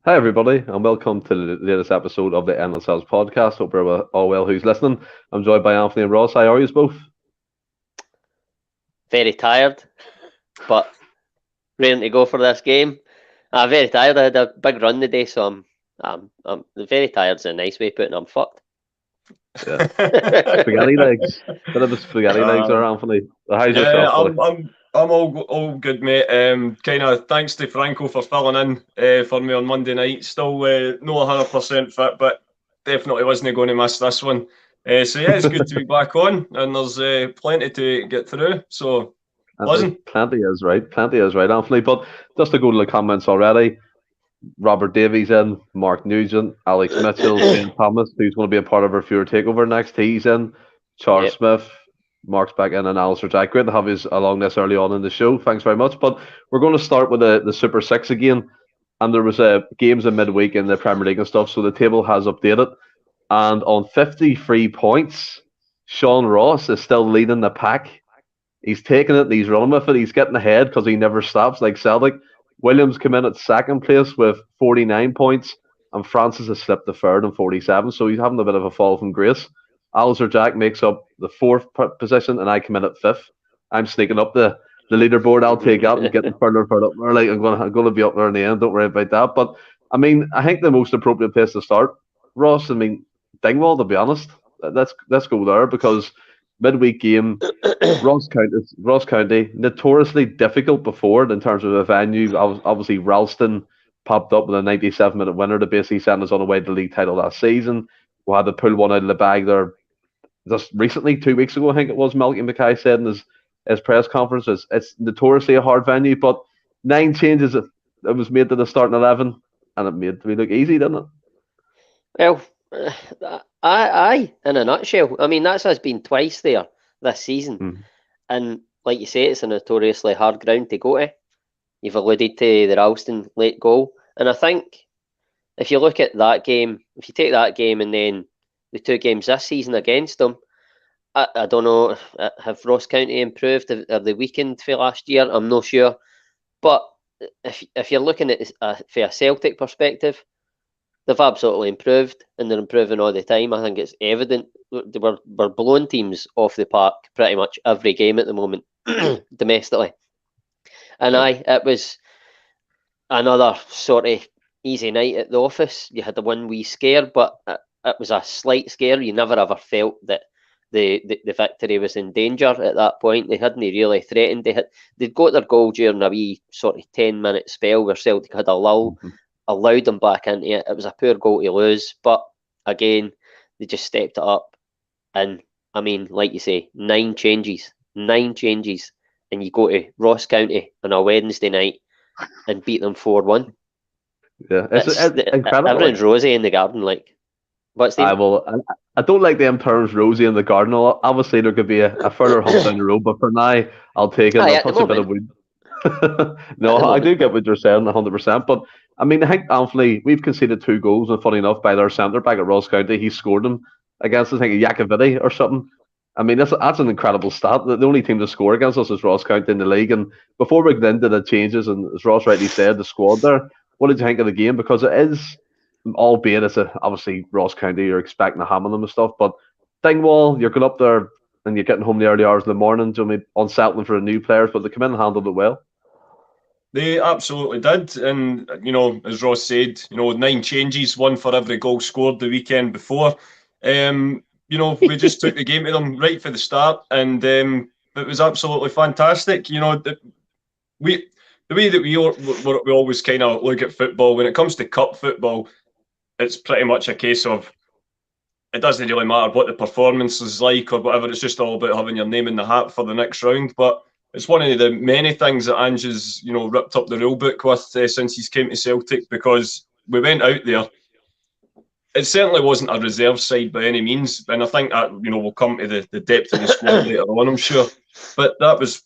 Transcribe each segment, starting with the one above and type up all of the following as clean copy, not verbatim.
Hi, everybody, and welcome to the latest episode of the Endless Celts Podcast. Hope you're all well who's listening. I'm joined by Anthony and Ross. How are you both? Very tired, but ready to go for this game. I'm very tired. I had a big run today, so I'm very tired. Is a nice way of putting it. I'm fucked. Yeah. Spaghetti legs. Bit of a spaghetti legs there, Anthony. How's yourself, buddy? I'm all good, mate. Kind of thanks to Franco for filling in for me on Monday night. Still not 100% fit, but definitely wasn't going to miss this one. So yeah, it's good to be back on, and there's plenty to get through. So listen, Plenty is right, Anthony. But just to go to the comments already, Robert Davies in, Mark Nugent, Alex Mitchell, Shane Thomas, who's going to be a part of our Future Takeover next. He's in. Charles Smith, Mark's back in, and Alistair Jack. Great to have you along this early on in the show. Thanks very much. But we're going to start with the Super Six again. And there was games in midweek in the Premier League and stuff, so the table has updated. And on 53 points, Sean Ross is still leading the pack. He's taking it and he's running with it. He's getting ahead because he never stops like Celtic. Williams came in at second place with 49 points, and Francis has slipped to third and 47, so he's having a bit of a fall from grace. Alistair Jack makes up the fourth position, and I come in at fifth. I'm sneaking up the leaderboard. I'll take that and getting further and further up there. Like I'm going to be up there in the end. Don't worry about that. But I mean, I think the most appropriate place to start, Ross. I mean, Dingwall. To be honest, let's go there because midweek game, Ross County, notoriously difficult before in terms of a venue. Obviously, Ralston popped up with a 97-minute winner to basically send us on the way to the league title last season. We had to pull one out of the bag there just recently, 2 weeks ago, I think it was. Malky Mackay said in his press conference, it's notoriously a hard venue, but 9 changes it was made to the starting 11, and it made me look easy, didn't it? Well, aye, in a nutshell. I mean, that's us been twice there this season. And like you say, it's a notoriously hard ground to go to. You've alluded to the Ralston late goal. And I think if you look at that game, if you take that game and then the 2 games this season against them, I don't know, have Ross County improved? Have they weakened for last year? I'm not sure. But if you're looking at it from a Celtic perspective, they've absolutely improved, and they're improving all the time. I think it's evident. We're blowing teams off the park pretty much every game at the moment, domestically. And it was another sort of easy night at the office. You had the 1 wee scare, but it was a slight scare. You never ever felt that the victory was in danger at that point. They hadn't really threatened. They'd got their goal during a wee sort of 10-minute spell where Celtic had a lull. Allowed them back into it. It was a poor goal to lose, but again, they just stepped it up. And I mean, like you say, 9 changes, and you go to Ross County on a Wednesday night and beat them 4-1. Yeah, it's incredible. Everyone's rosy in the garden, like. What's the? I don't like them terms, rosy in the garden. Obviously, there could be a further hump down the road, but for now, I'll take it. I'll touch a bit of wood. No, I do get what you're saying, 100%. But I mean, I think Anthony, we've conceded 2 goals, and funny enough, by their centre back at Ross County, he scored them against, I think, Yakoviti or something. I mean, that's an incredible stat. The only team to score against us is Ross County in the league. And before we get into the changes, and as Ross rightly said, the squad there, what did you think of the game? Because it is, albeit it's obviously Ross County, you're expecting to hammer them and stuff, but Dingwall, you're going up there and you're getting home the early hours of the morning, unsettling for the new players, but they come in and handled it well. They absolutely did, and as Ross said, 9 changes, 1 for every goal scored the weekend before. We just took the game to them right for the start, and it was absolutely fantastic. The way that we always kind of look at football, when it comes to cup football, it's pretty much a case of it doesn't really matter what the performance is like or whatever. It's just all about having your name in the hat for the next round. But it's one of the many things that Ange has, ripped up the rule book with since he's came to Celtic, because we went out there. It certainly wasn't a reserve side by any means, and I think that we'll come to the depth of the squad later on, I'm sure. But that was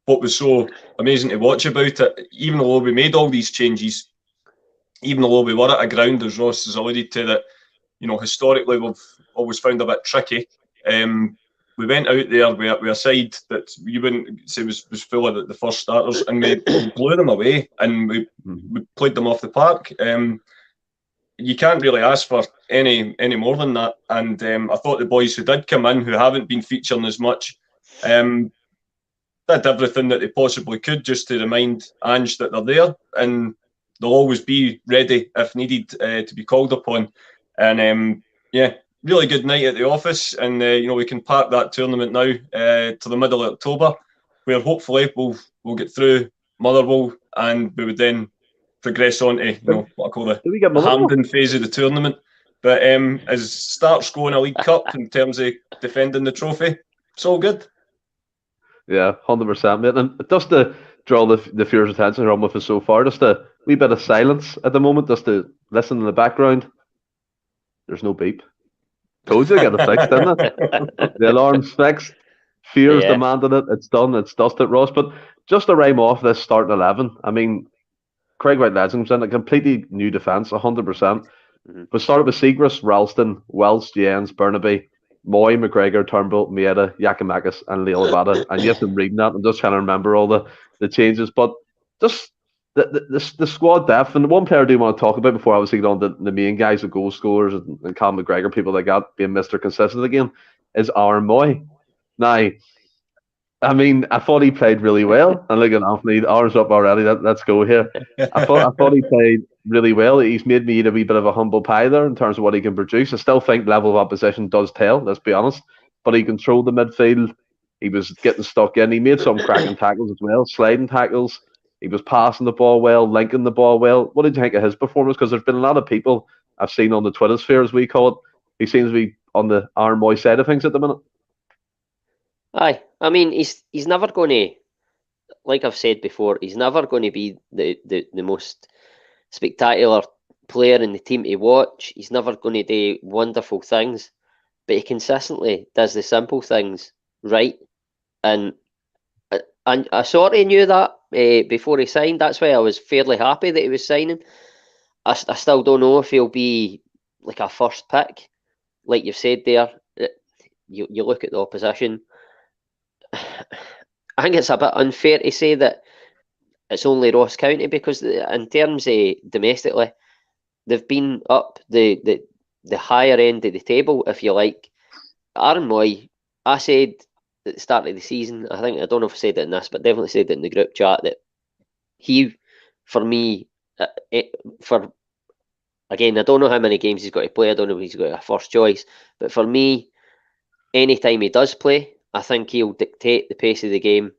what was so amazing to watch about it. Even though we made all these changes, even though we were at a ground, as Ross has alluded to, that historically we've always found a bit tricky. We went out there with a side that you wouldn't say was full of the first starters, and we blew them away, and we played them off the park. you can't really ask for any more than that. And I thought the boys who did come in, who haven't been featuring as much, did everything that they possibly could just to remind Ange that they're there, and they'll always be ready if needed to be called upon. And really good night at the office, and we can park that tournament now to the middle of October, where hopefully we'll get through Motherwell, and we would then progress on to what I call the Hampden phase of the tournament. But as starts going a League Cup in terms of defending the trophy, it's all good. Yeah, 100%, mate. And just to draw the viewers' attention here on with us so far, just a wee bit of silence at the moment, just to listen in the background. There's no beep. Told you I got it fixed, didn't it? The alarm's fixed. Fears demanded it. It's done. It's dusted, Ross. But just to rhyme off this starting 11, I mean, Craig White-Legend was in a completely new defence, 100%. We started with Siegrist, Ralston, Welsh, Jens, Burnaby, Moy, McGregor, Turnbull, Mieta, Yakimakis, and Leo Levada. And yes, I'm reading that. I'm just trying to remember all the changes. But just the squad depth, and the one player I do want to talk about before obviously get on the main guys, the goal scorers, and Cal McGregor, people like that, being Mr. Consistent again, is Aaron Moy. Now, I mean, I thought he played really well. And look at Anthony, the Aaron's up already. Let's go here. I thought he played really well. He's made me eat a wee bit of a humble pie there in terms of what he can produce. I still think level of opposition does tell, let's be honest. But he controlled the midfield. He was getting stuck in. He made some cracking tackles as well, sliding tackles. He was passing the ball well, linking the ball well. What did you think of his performance? Because there's been a lot of people I've seen on the Twitter sphere, as we call it. He seems to be on the Aaron Moy side of things at the minute. Aye, I mean, he's never going to, like I've said before, he's never going to be the most spectacular player in the team to watch. He's never going to do wonderful things, but he consistently does the simple things right. And I sort of knew that before he signed. That's why I was fairly happy that he was signing. I still don't know if he'll be like a first pick. Like you've said there, you look at the opposition. I think it's a bit unfair to say that it's only Ross County, because in terms of domestically, they've been up the higher end of the table, if you like. Aaron Moy, I said at the start of the season, I don't know if I said it in this, but definitely said it in the group chat, that he, for me, again, I don't know how many games he's got to play, I don't know if he's got a first choice, but for me, anytime he does play, I think he'll dictate the pace of the game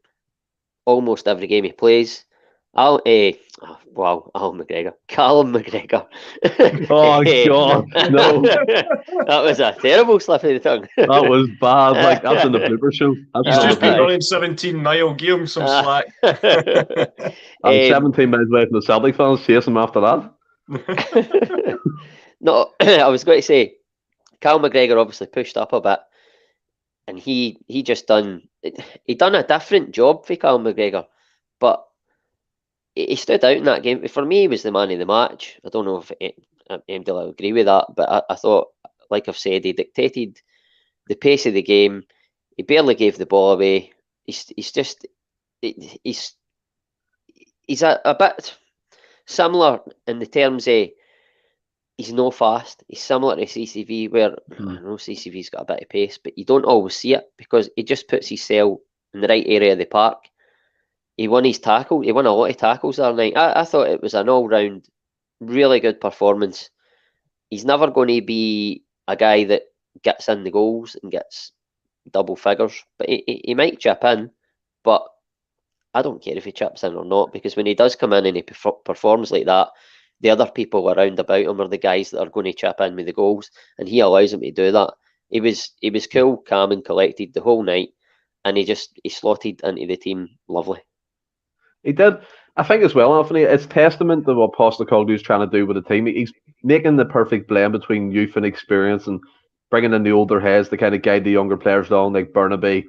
almost every game he plays. Callum McGregor. Oh, God, no. That was a terrible slip of the tongue. That was bad. Like, that's in the blooper show. He's just been running 17 mile. Give him some slack. I'm 17 miles away from the Celtic fans. Chase him after that. No, I was going to say, Cal McGregor obviously pushed up a bit. And he done a different job for Cal McGregor, but he stood out in that game. For me, he was the man of the match. I don't know if MD will agree with that, but I thought, like I've said, he dictated the pace of the game. He barely gave the ball away. He's a bit similar in the terms of he's no fast. He's similar to CCV, where I know CCV's got a bit of pace, but you don't always see it because he just puts his cell in the right area of the park. He won his tackle. He won a lot of tackles that night. I thought it was an all-round, really good performance. He's never going to be a guy that gets in the goals and gets double figures, but he might chip in, but I don't care if he chips in or not, because when he does come in and he performs like that, the other people around about him are the guys that are going to chip in with the goals, and he allows him to do that. He was cool, calm and collected the whole night, and he slotted into the team lovely. He did. I think as well, Anthony, it's testament to what Postecoglou is trying to do with the team. He's making the perfect blend between youth and experience, and bringing in the older heads to kind of guide the younger players along, like Burnaby,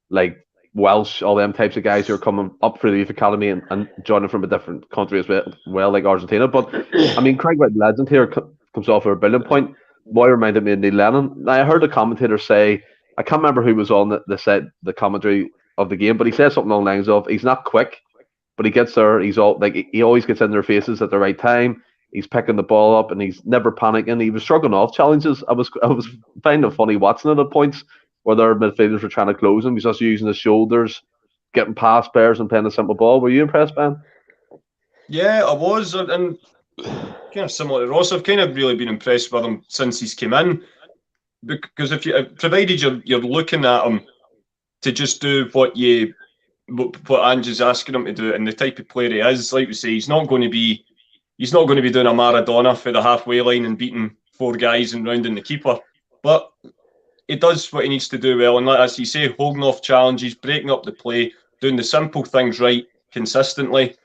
like Welsh, all them types of guys who are coming up through the youth academy and joining from a different country as well, like Argentina. But I mean, Craig White-Legend here comes off for a brilliant point. Moy reminded me of Neil Lennon. Now, I heard the commentator say, I can't remember who was on the commentary of the game, but he said something along the lines of, he's not quick, but he gets there. He's all like, he always gets in their faces at the right time. He's picking the ball up and he's never panicking. He was shrugging off challenges. I was finding it funny watching it at points where their midfielders were trying to close him. He's just using his shoulders, getting past players and playing a simple ball. Were you impressed, Ben? Yeah, I was, and kind of similar to Ross. I've kind of really been impressed with him since he's came in, because if you provided you're looking at him to just do what Ange is asking him to do, and the type of player he is, like we say, he's not going to be doing a Maradona for the halfway line and beating 4 guys and rounding the keeper, but he does what he needs to do well, and as you say, holding off challenges, breaking up the play, doing the simple things right consistently.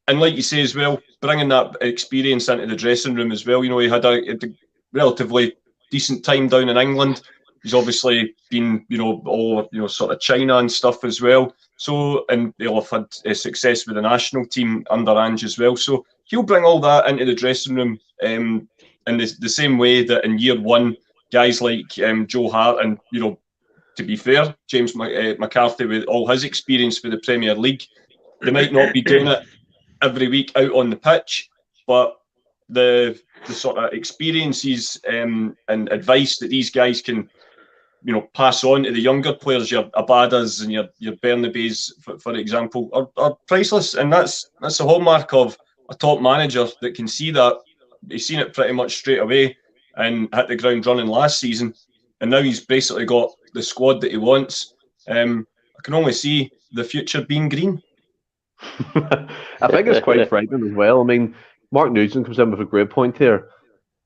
And like you say as well, bringing that experience into the dressing room as well. He had a relatively decent time down in England. He's obviously been, all sort of China and stuff as well. So, and they'll have had success with the national team under Ange as well. So he'll bring all that into the dressing room in the same way that in year one, guys like Joe Hart and, to be fair, James McCarthy with all his experience for the Premier League, they might not be doing it every week out on the pitch, but the sort of experiences and advice that these guys can, pass on to the younger players, your Abadas and your Bernabes, for example, are priceless, and that's a hallmark of a top manager that can see that. He's seen it pretty much straight away and hit the ground running last season, and now he's basically got the squad that he wants. I can only see the future being green. I think it's quite frightening as well. I mean, Mark Nugent comes in with a great point here.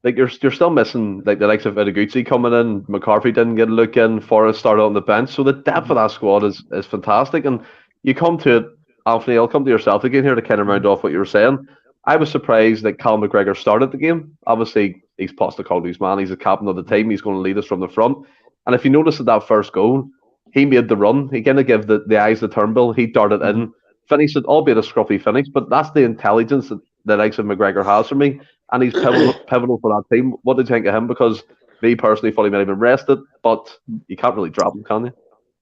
Like you're still missing like the likes of Idiguchi coming in. McCarthy didn't get a look in. Forrest started on the bench, so the depth of that squad is fantastic. And you come to it, Anthony. I'll come to yourself again here to kind of round off what you were saying. I was surprised that Cal McGregor started the game. Obviously, he's Postecoglou's man. He's the captain of the team. He's going to lead us from the front. And if you notice at that first goal, he made the run. He kind of gave the eyes the Turnbull. He darted in. Finished it, albeit a scruffy finish, but that's the intelligence that the likes of McGregor has for me, and he's pivotal for that team. What did you think of him? Because me personally thought he might have been rested, but you can't really drop him, can you?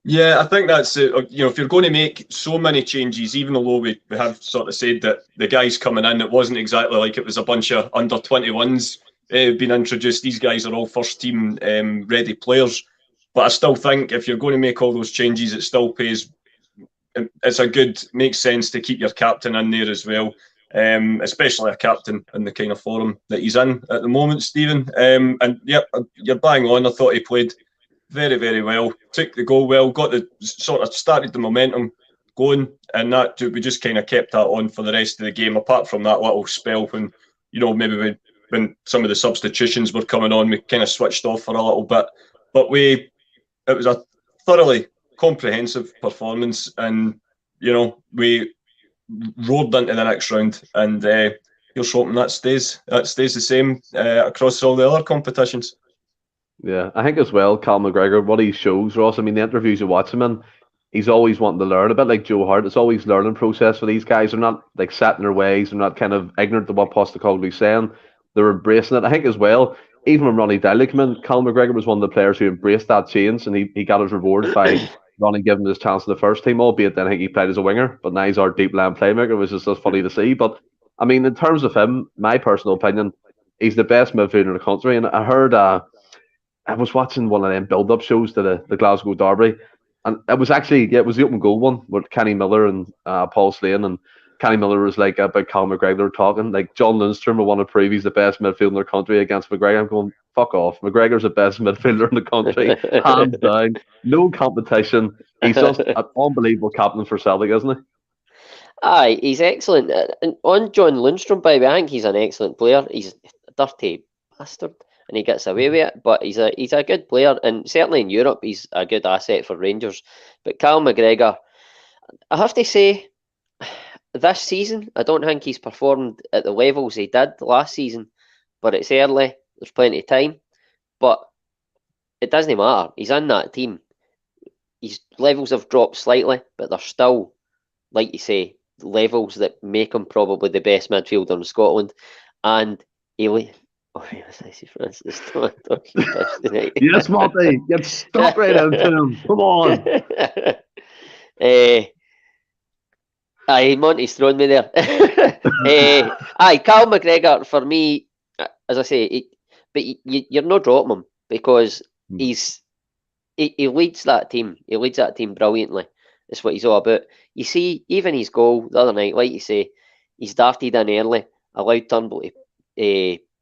Yeah, I think that's it. If you're going to make so many changes, even though we have sort of said that the guys coming in, it wasn't exactly like it was a bunch of under 21s being introduced. These guys are all first team ready players, but I still think if you're going to make all those changes, it still makes sense to keep your captain in there as well, especially a captain in the kind of form that he's in at the moment, Stephen. And yeah, you're bang on. I thought he played very, very well, took the goal well, got the sort of started the momentum going, and that we just kind of kept that on for the rest of the game. Apart from that little spell when, maybe when some of the substitutions were coming on, we kind of switched off for a little bit, but it was a thoroughly comprehensive performance, and we roared into the next round, and here's hoping that stays the same across all the other competitions. Yeah, I think as well, Cal McGregor, what he shows, Ross, I mean, the interviews you watch him in, he's always wanting to learn, a bit like Joe Hart. It's always learning process for these guys. They're not like set in their ways, they're not kind of ignorant to what Postecoglou's saying, they're embracing it. I think as well, even when Ronnie Dowling came in, Cal McGregor was one of the players who embraced that change, and he got his reward by Ronnie giving him his chance in the first team, albeit then I think he played as a winger, but now he's our deep line playmaker, which is just funny to see. But I mean, in terms of him, my personal opinion, he's the best midfielder in the country. And I heard, I was watching one of them build-up shows to the Glasgow Derby, and it was it was the open goal one with Kenny Miller and Paul Slane, and Kenny Miller was like about Cal McGregor talking, like John Lundstrom will want to prove he's the best midfielder in the country against McGregor. I'm going, fuck off. McGregor's the best midfielder in the country, hands down, no competition. He's just an unbelievable captain for Celtic, isn't he? Aye, he's excellent. And on John Lundstrom, by the way, I think he's an excellent player. He's a dirty bastard, and he gets away with it. But he's a good player, and certainly in Europe, he's a good asset for Rangers. But Cal McGregor, I have to say, this season, I don't think he's performed at the levels he did last season. But it's early, there's plenty of time. But it doesn't matter. He's in that team. His levels have dropped slightly, but they're still, like you say, levels that make him probably the best midfielder in Scotland. And he... Oh, Francis, yes, Marty, get stuck right into him. Come on. Aye, Monty's thrown me there. Aye, Cal McGregor, for me, as I say, but you're not dropping him because he leads that team. He leads that team brilliantly. That's what he's all about. You see, even his goal the other night, like you say, he's darted in early, allowed Turnbull to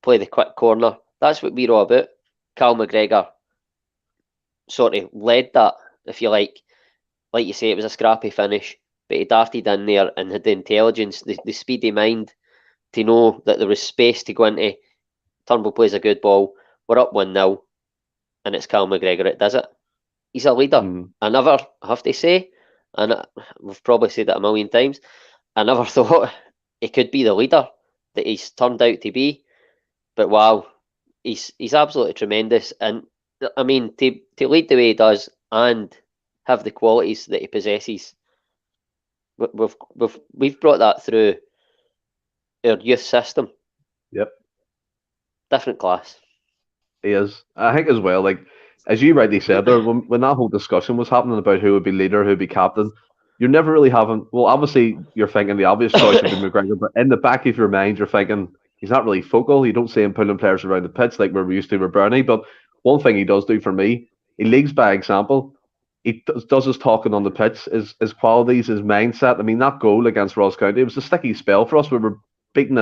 play the quick corner. That's what we're all about. Cal McGregor sort of led that, if you like. Like you say, it was a scrappy finish, but he darted in there and had the intelligence, the speedy mind to know that there was space to go into. Turnbull plays a good ball. We're up 1-0, and it's Cal McGregor that does it. He's a leader. I never have to say, and we've probably said it a million times, I never thought he could be the leader that he's turned out to be. But wow, he's absolutely tremendous. And I mean, to lead the way he does and have the qualities that he possesses, we've brought that through our youth system. Yep. Different class. He is. I think as well, like, as you rightly said there, when that whole discussion was happening about who would be leader, who would be captain, you're never really having, well, obviously you're thinking the obvious choice would be McGregor, but in the back of your mind, you're thinking he's not really focal. You don't see him pulling players around the pitch like we're used to with Bernie, but one thing he does do for me, he leads by example. He does his talking on the pitch, his qualities, his mindset. I mean, that goal against Ross County, it was a sticky spell for us. We were beating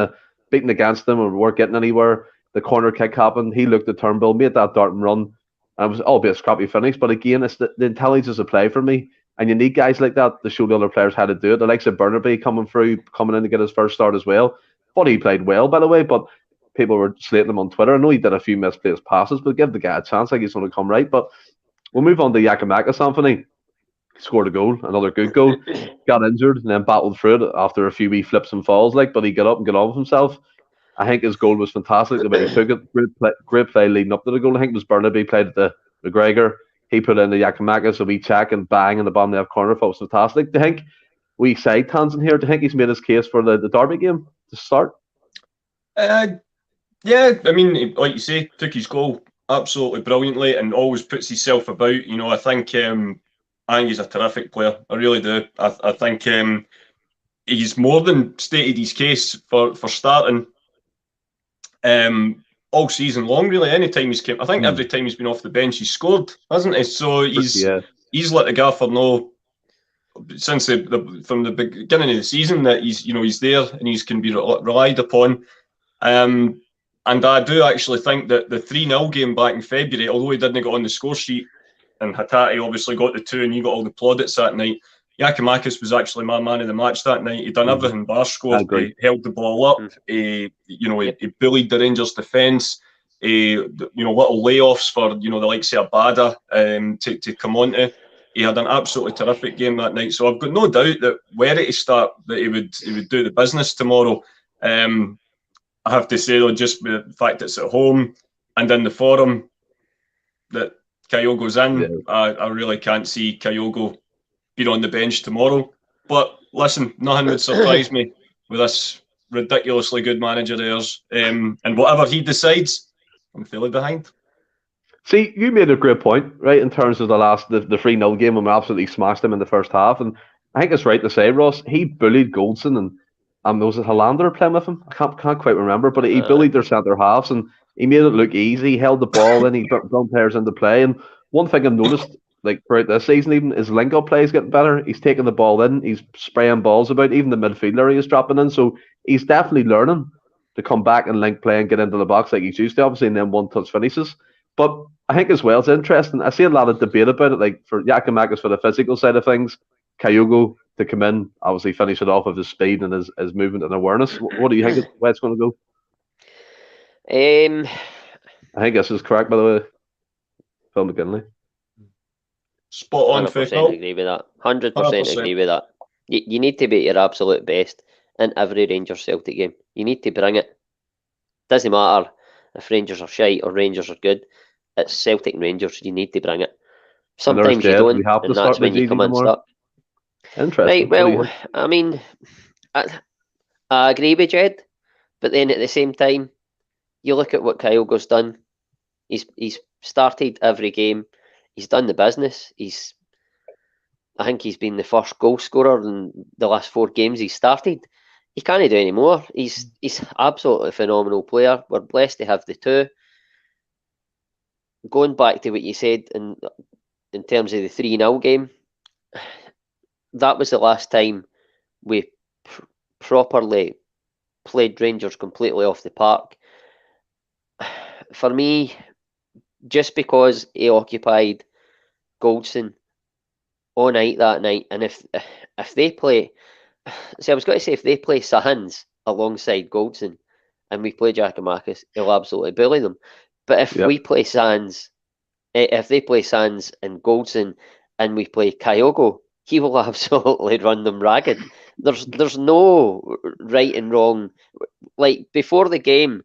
against them, or we weren't getting anywhere. The corner kick happened. He looked at Turnbull, made that dart and run. And it was albeit a scrappy finish, but again, it's the intelligence of play for me. And you need guys like that to show the other players how to do it. The likes of Burnaby coming in to get his first start as well. Thought he played well, by the way, but people were slating him on Twitter. I know he did a few misplaced passes, but give the guy a chance, like he's going to come right. But we'll move on to Giakoumakis, Anthony. Scored a goal, another good goal. Got injured and then battled through it after a few wee flips and falls, but he got up and got on with himself. I think his goal was fantastic. The way he took it, great play leading up to the goal. I think it was Burnaby played at the McGregor. He put in the Giakoumakis, a wee check and bang in the bottom left corner. Thought it was fantastic. Do you think we side tangent here? Do you think he's made his case for the Derby game to start? Yeah, I mean, like you say, took his goal absolutely brilliantly and always puts himself about. I think he's a terrific player. I really do. I think he's more than stated his case for starting all season long, really. Anytime he's came, I think every time he's been off the bench, he's scored, hasn't he? So he's let the gaffer know since from the beginning of the season that he's there and he can be relied upon. And I do actually think that the 3-0 game back in February, although he didn't get on the score sheet, and Hatate obviously got the 2 and you got all the plaudits that night, Giakoumakis was actually my man of the match that night. He done everything bar scored. He held the ball up. He bullied the Rangers defence. Little layoffs for the likes of Abada to come onto. He had an absolutely terrific game that night. So I've got no doubt that were it to start, that he would do the business tomorrow. I have to say though, just the fact it's at home and in the forum that Kyogo's in, I really can't see Kyogo being on the bench tomorrow. But listen, nothing would surprise me with this ridiculously good manager of theirs. And whatever he decides, I'm fully behind. See, you made a great point, right, in terms of the 3-0 game when we absolutely smashed them in the first half. And I think it's right to say, Ross, he bullied Goldson and was it Hollander playing with him? I can't quite remember, but he bullied their centre halves and he made it look easy. He held the ball in, he brought players into play. And one thing I've noticed, throughout this season, even his link-up play is getting better. He's taking the ball in, he's spraying balls about. Even the midfielder he is dropping in, so he's definitely learning to come back and link play and get into the box like he's used to, obviously, and then one-touch finishes. But I think as well, it's interesting. I see a lot of debate about it, like for Giakoumakis for the physical side of things, Kyogo to come in, obviously finish it off with his speed and his movement and awareness. What do you think where it's going to go? I think this is correct, by the way. Phil McGinley. Spot on. 100% agree with that. 100% agree with that. You need to be at your absolute best in every Rangers Celtic game. You need to bring it. Doesn't matter if Rangers are shite or Rangers are good. It's Celtic and Rangers. You need to bring it. Sometimes you don't, and that's when you come in and start. Interesting. Right, well, I mean, I agree with Jed, but then at the same time, you look at what Kyogo's done. He's started every game. He's done the business. I think he's been the first goal scorer in the last 4 games he started. He can't do any more. He's absolutely a phenomenal player. We're blessed to have the two. Going back to what you said in terms of the 3-0 game, that was the last time we properly played Rangers completely off the park. For me, just because he occupied Goldson all night that night, and if they play, see, I was going to say if they play Sahans alongside Goldson and we play Giakoumakis, he'll absolutely bully them. But if we play Sands, if they play Sands and Goldson and we play Kyogo, he will absolutely run them ragged. There's no right and wrong. Like before the game,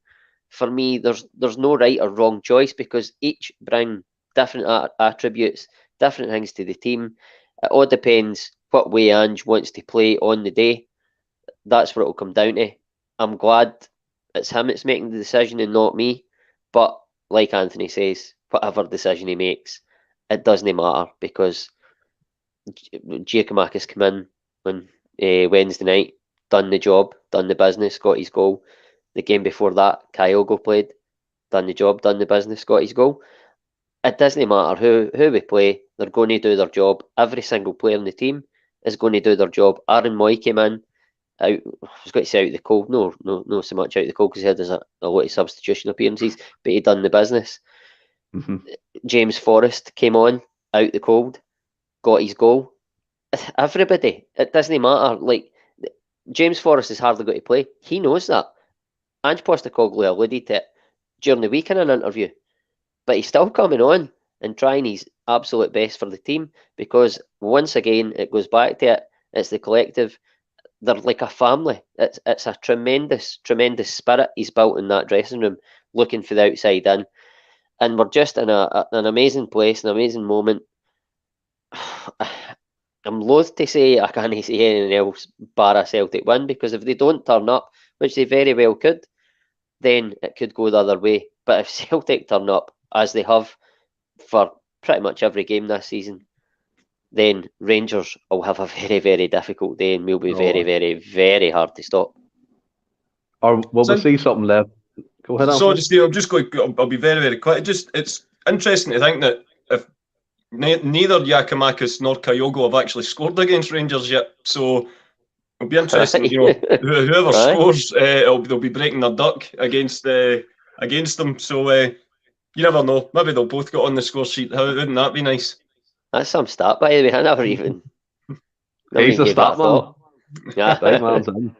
for me, there's no right or wrong choice because each bring different attributes, different things to the team. It all depends what way Ange wants to play on the day. That's what it'll come down to. I'm glad it's him that's making the decision and not me. But like Anthony says, whatever decision he makes, it doesn't matter because Giakoumakis came in on Wednesday night, done the job, done the business, got his goal. The game before that, Kyogo played, done the job, done the business, got his goal. It doesn't matter who we play, they're going to do their job. Every single player in the team is going to do their job. Aaron Moy came in, out, I was going to say out the cold, no so much out the cold because he had a lot of substitution appearances, but he done the business. Mm-hmm. James Forrest came on, out the cold, got his goal. Everybody, it doesn't matter. Like James Forrest is hardly going to play. He knows that. Ange Postecoglou alluded to it during the week in an interview, but he's still coming on and trying his absolute best for the team because once again it goes back to it. It's the collective. They're like a family. It's a tremendous spirit he's built in that dressing room, looking for the outside in, and we're just in an amazing place, an amazing moment. I'm loath to say I can't say anything else bar a Celtic win because if they don't turn up, which they very well could, then it could go the other way. But if Celtic turn up, as they have for pretty much every game this season, then Rangers will have a very, very difficult day and will be very, very, very hard to stop. Or will we see something left? Go ahead, so I'm just going. I'll be very, very quick. It's interesting to think that if neither Giakoumakis nor Kyogo have actually scored against Rangers yet, so it'll be interesting. Whoever scores, they'll be breaking their duck against them. So you never know. Maybe they'll both get on the score sheet. Wouldn't that be nice? That's some stat, by the way. I never even. He's the stat man. Yeah, man's in.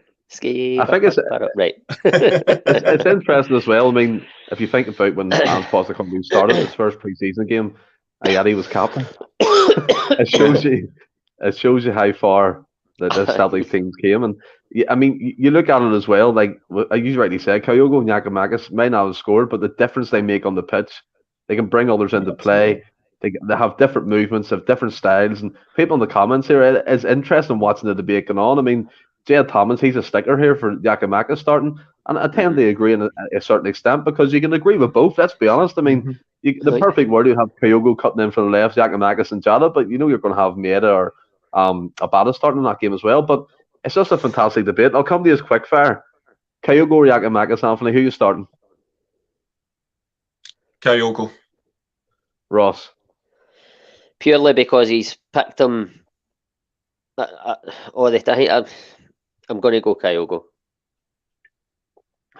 I think it's right. It's interesting as well. I mean, if you think about when Ange Postecoglou started his first pre-season game, Ayadi was captain. It shows you how far that this Celtic team came, and I mean, you look at it as well. Like you rightly said, Kyogo and Giakoumakis may not have scored, but the difference they make on the pitch, they can bring others into play. They have different movements, have different styles, and people in the comments here, it's interesting watching the debate going on. I mean, Jed Thomas, he's a sticker here for Giakoumakis starting, and I tend to agree in a certain extent because you can agree with both. Let's be honest. I mean, the perfect word you have Kyogo cutting in from the left, Giakoumakis and Jada, but you know you're going to have Maeda or Abada starting in that game as well. But it's just a fantastic debate. I'll come to you as quick fire. Kyogo or Giakoumakis, Anthony, who are you starting? Kyogo. Ross. Purely because he's picked him all the time. I'm going to go Kyogo.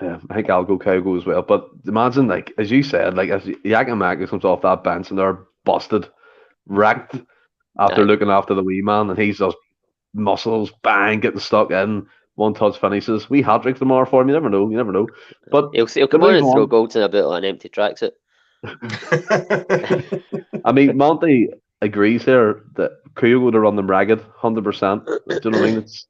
Yeah, I think I'll go Kyogo as well. But imagine, like, as you said, like, as Giakoumakis comes off that bench and they're busted, wrecked after looking after the wee man, and he's just muscles, bang, getting stuck in, one touch finishes. We hat-trick tomorrow for him, you never know. But he'll come on and throw goals in a bit like an empty tracksuit. I mean, Monty agrees here that Kyogo to run them ragged, 100%. Do you know what I mean? It's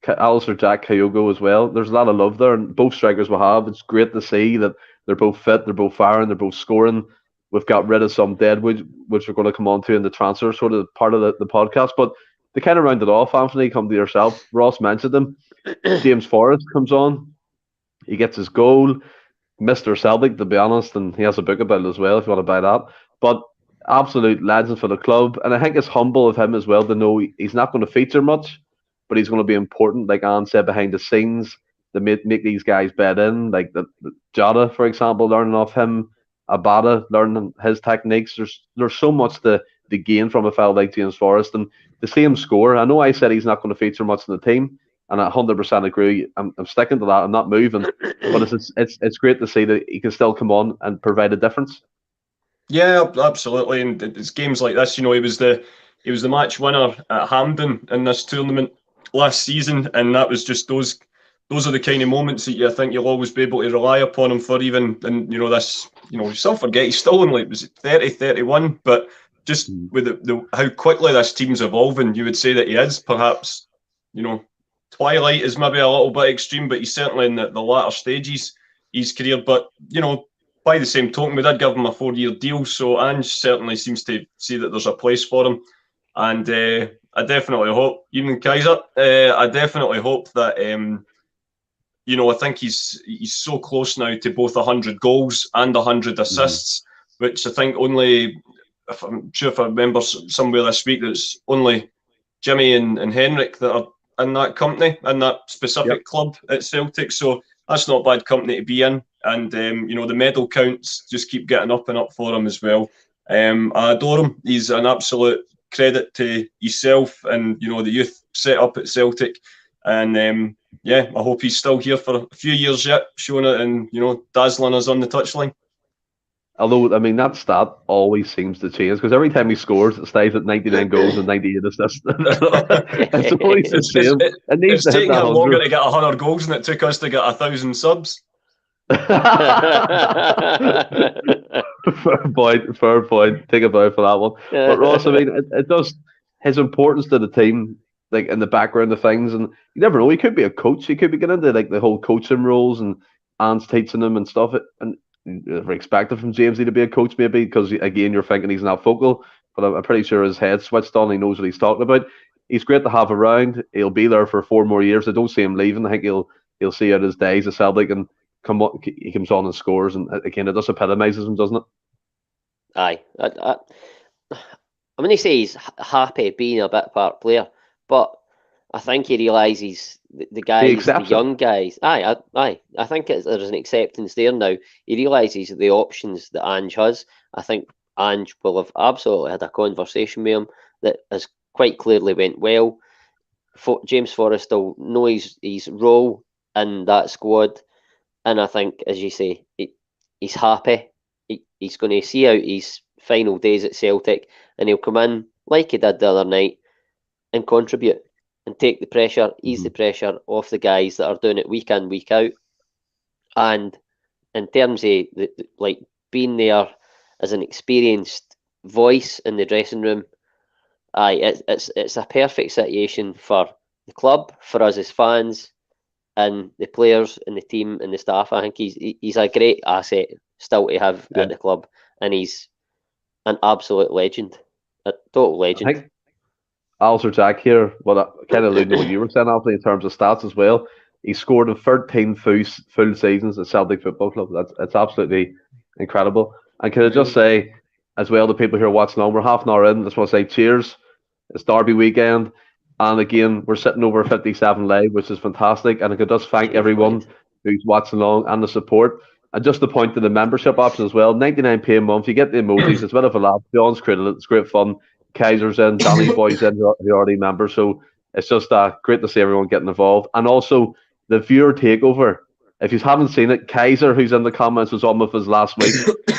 Alistair Jack, Kyogo as well. There's a lot of love there, and both strikers will have. It's great to see that they're both fit, they're both firing, they're both scoring. We've got rid of some deadwood, which we're going to come on to in the transfer sort of part of the podcast. But to kind of round it off, Anthony, come to yourself. Ross mentioned him. James Forrest comes on. He gets his goal. Mr. Celtic, to be honest, and he has a book about it as well if you want to buy that. But absolute legend for the club, and I think it's humble of him as well to know he's not going to feature much, but he's going to be important, like Anne said, behind the scenes to make these guys bed in. Like the Jota, for example, learning off him, Abada learning his techniques. There's so much to gain from a fellow like James Forrest, and to see him score. I know I said he's not going to feature much in the team, and I 100% agree. I'm sticking to that. I'm not moving, but it's great to see that he can still come on and provide a difference. Yeah, absolutely. And it's games like this. He was the match winner at Hampden in this tournament last season, and that was just those are the kind of moments that I think you'll always be able to rely upon him for. Even and this, you still forget he's still only, was it 30, 31, but just with the how quickly this team's evolving, you would say that he is perhaps, twilight is maybe a little bit extreme, but he's certainly in the latter stages his career. But by the same token, we did give him a 4-year deal, so Ange certainly seems to see that there's a place for him. And I definitely hope, even Kaiser, I definitely hope that, I think he's so close now to both 100 goals and 100 assists, which I think only, I'm sure if I remember somewhere this week, that it's only Jimmy and Henrik that are in that company, in that specific club at Celtic. So that's not a bad company to be in. And, the medal counts just keep getting up and up for him as well. I adore him. He's an absolute credit to himself and, the youth set up at Celtic. And, I hope he's still here for a few years yet, showing it and, dazzling us on the touchline. Although, I mean, that stat always seems to change because every time he scores, it stays at 99 goals and 98 assists. It's always the same. It's taking him longer to get 100 goals than it took us to get 1,000 subs. Fair point. Take a bow for that one. But Ross, I mean, it does his importance to the team, like in the background of things, and you never know. He could be a coach. He could be getting into like the whole coaching roles, and Anne's teaching him and stuff. And we're expecting from Jamesy to be a coach, maybe because again, you're thinking he's not focal, but I'm pretty sure his head's switched on. He knows what he's talking about. He's great to have around. He'll be there for 4 more years. I don't see him leaving. I think he'll see out his days at Celtic and he comes on and scores, and again, it just epitomises him, doesn't it? Aye. I'm going to say he's happy being a bit part player, but I think he realises the guys, the young guys. Aye. I think there's an acceptance there now. He realises the options that Ange has. I think Ange will have absolutely had a conversation with him that has quite clearly went well. James Forrest will know his role in that squad. And I think, as you say, he's happy. He's going to see out his final days at Celtic, and he'll come in like he did the other night and contribute and take the pressure, ease the pressure off the guys that are doing it week in, week out. And in terms of like being there as an experienced voice in the dressing room, it's a perfect situation for the club, for us as fans, and the players and the team and the staff. I think he's a great asset still to have at the club, and he's an absolute legend, a total legend. I think Alistair Jack here, well, I kind of alluded to what you were saying, Anthony, in terms of stats as well. He scored in 13 full seasons at Celtic Football Club. That's absolutely incredible. And can I just say, as well, the people who are watching on, we're half an hour in. I just want to say cheers. It's Derby weekend. And again, we're sitting over 57 live, which is fantastic. And I could just thank everyone who's watching along and the support. And just to point to the membership option as well, 99p a month. You get the emojis. It's a bit of a laugh. John's created it. It's great fun. Kaiser's in. Danny's boys in. Who are already members. So it's just great to see everyone getting involved. And also the viewer takeover. If you haven't seen it, Kaiser, who's in the comments, was on with us last week.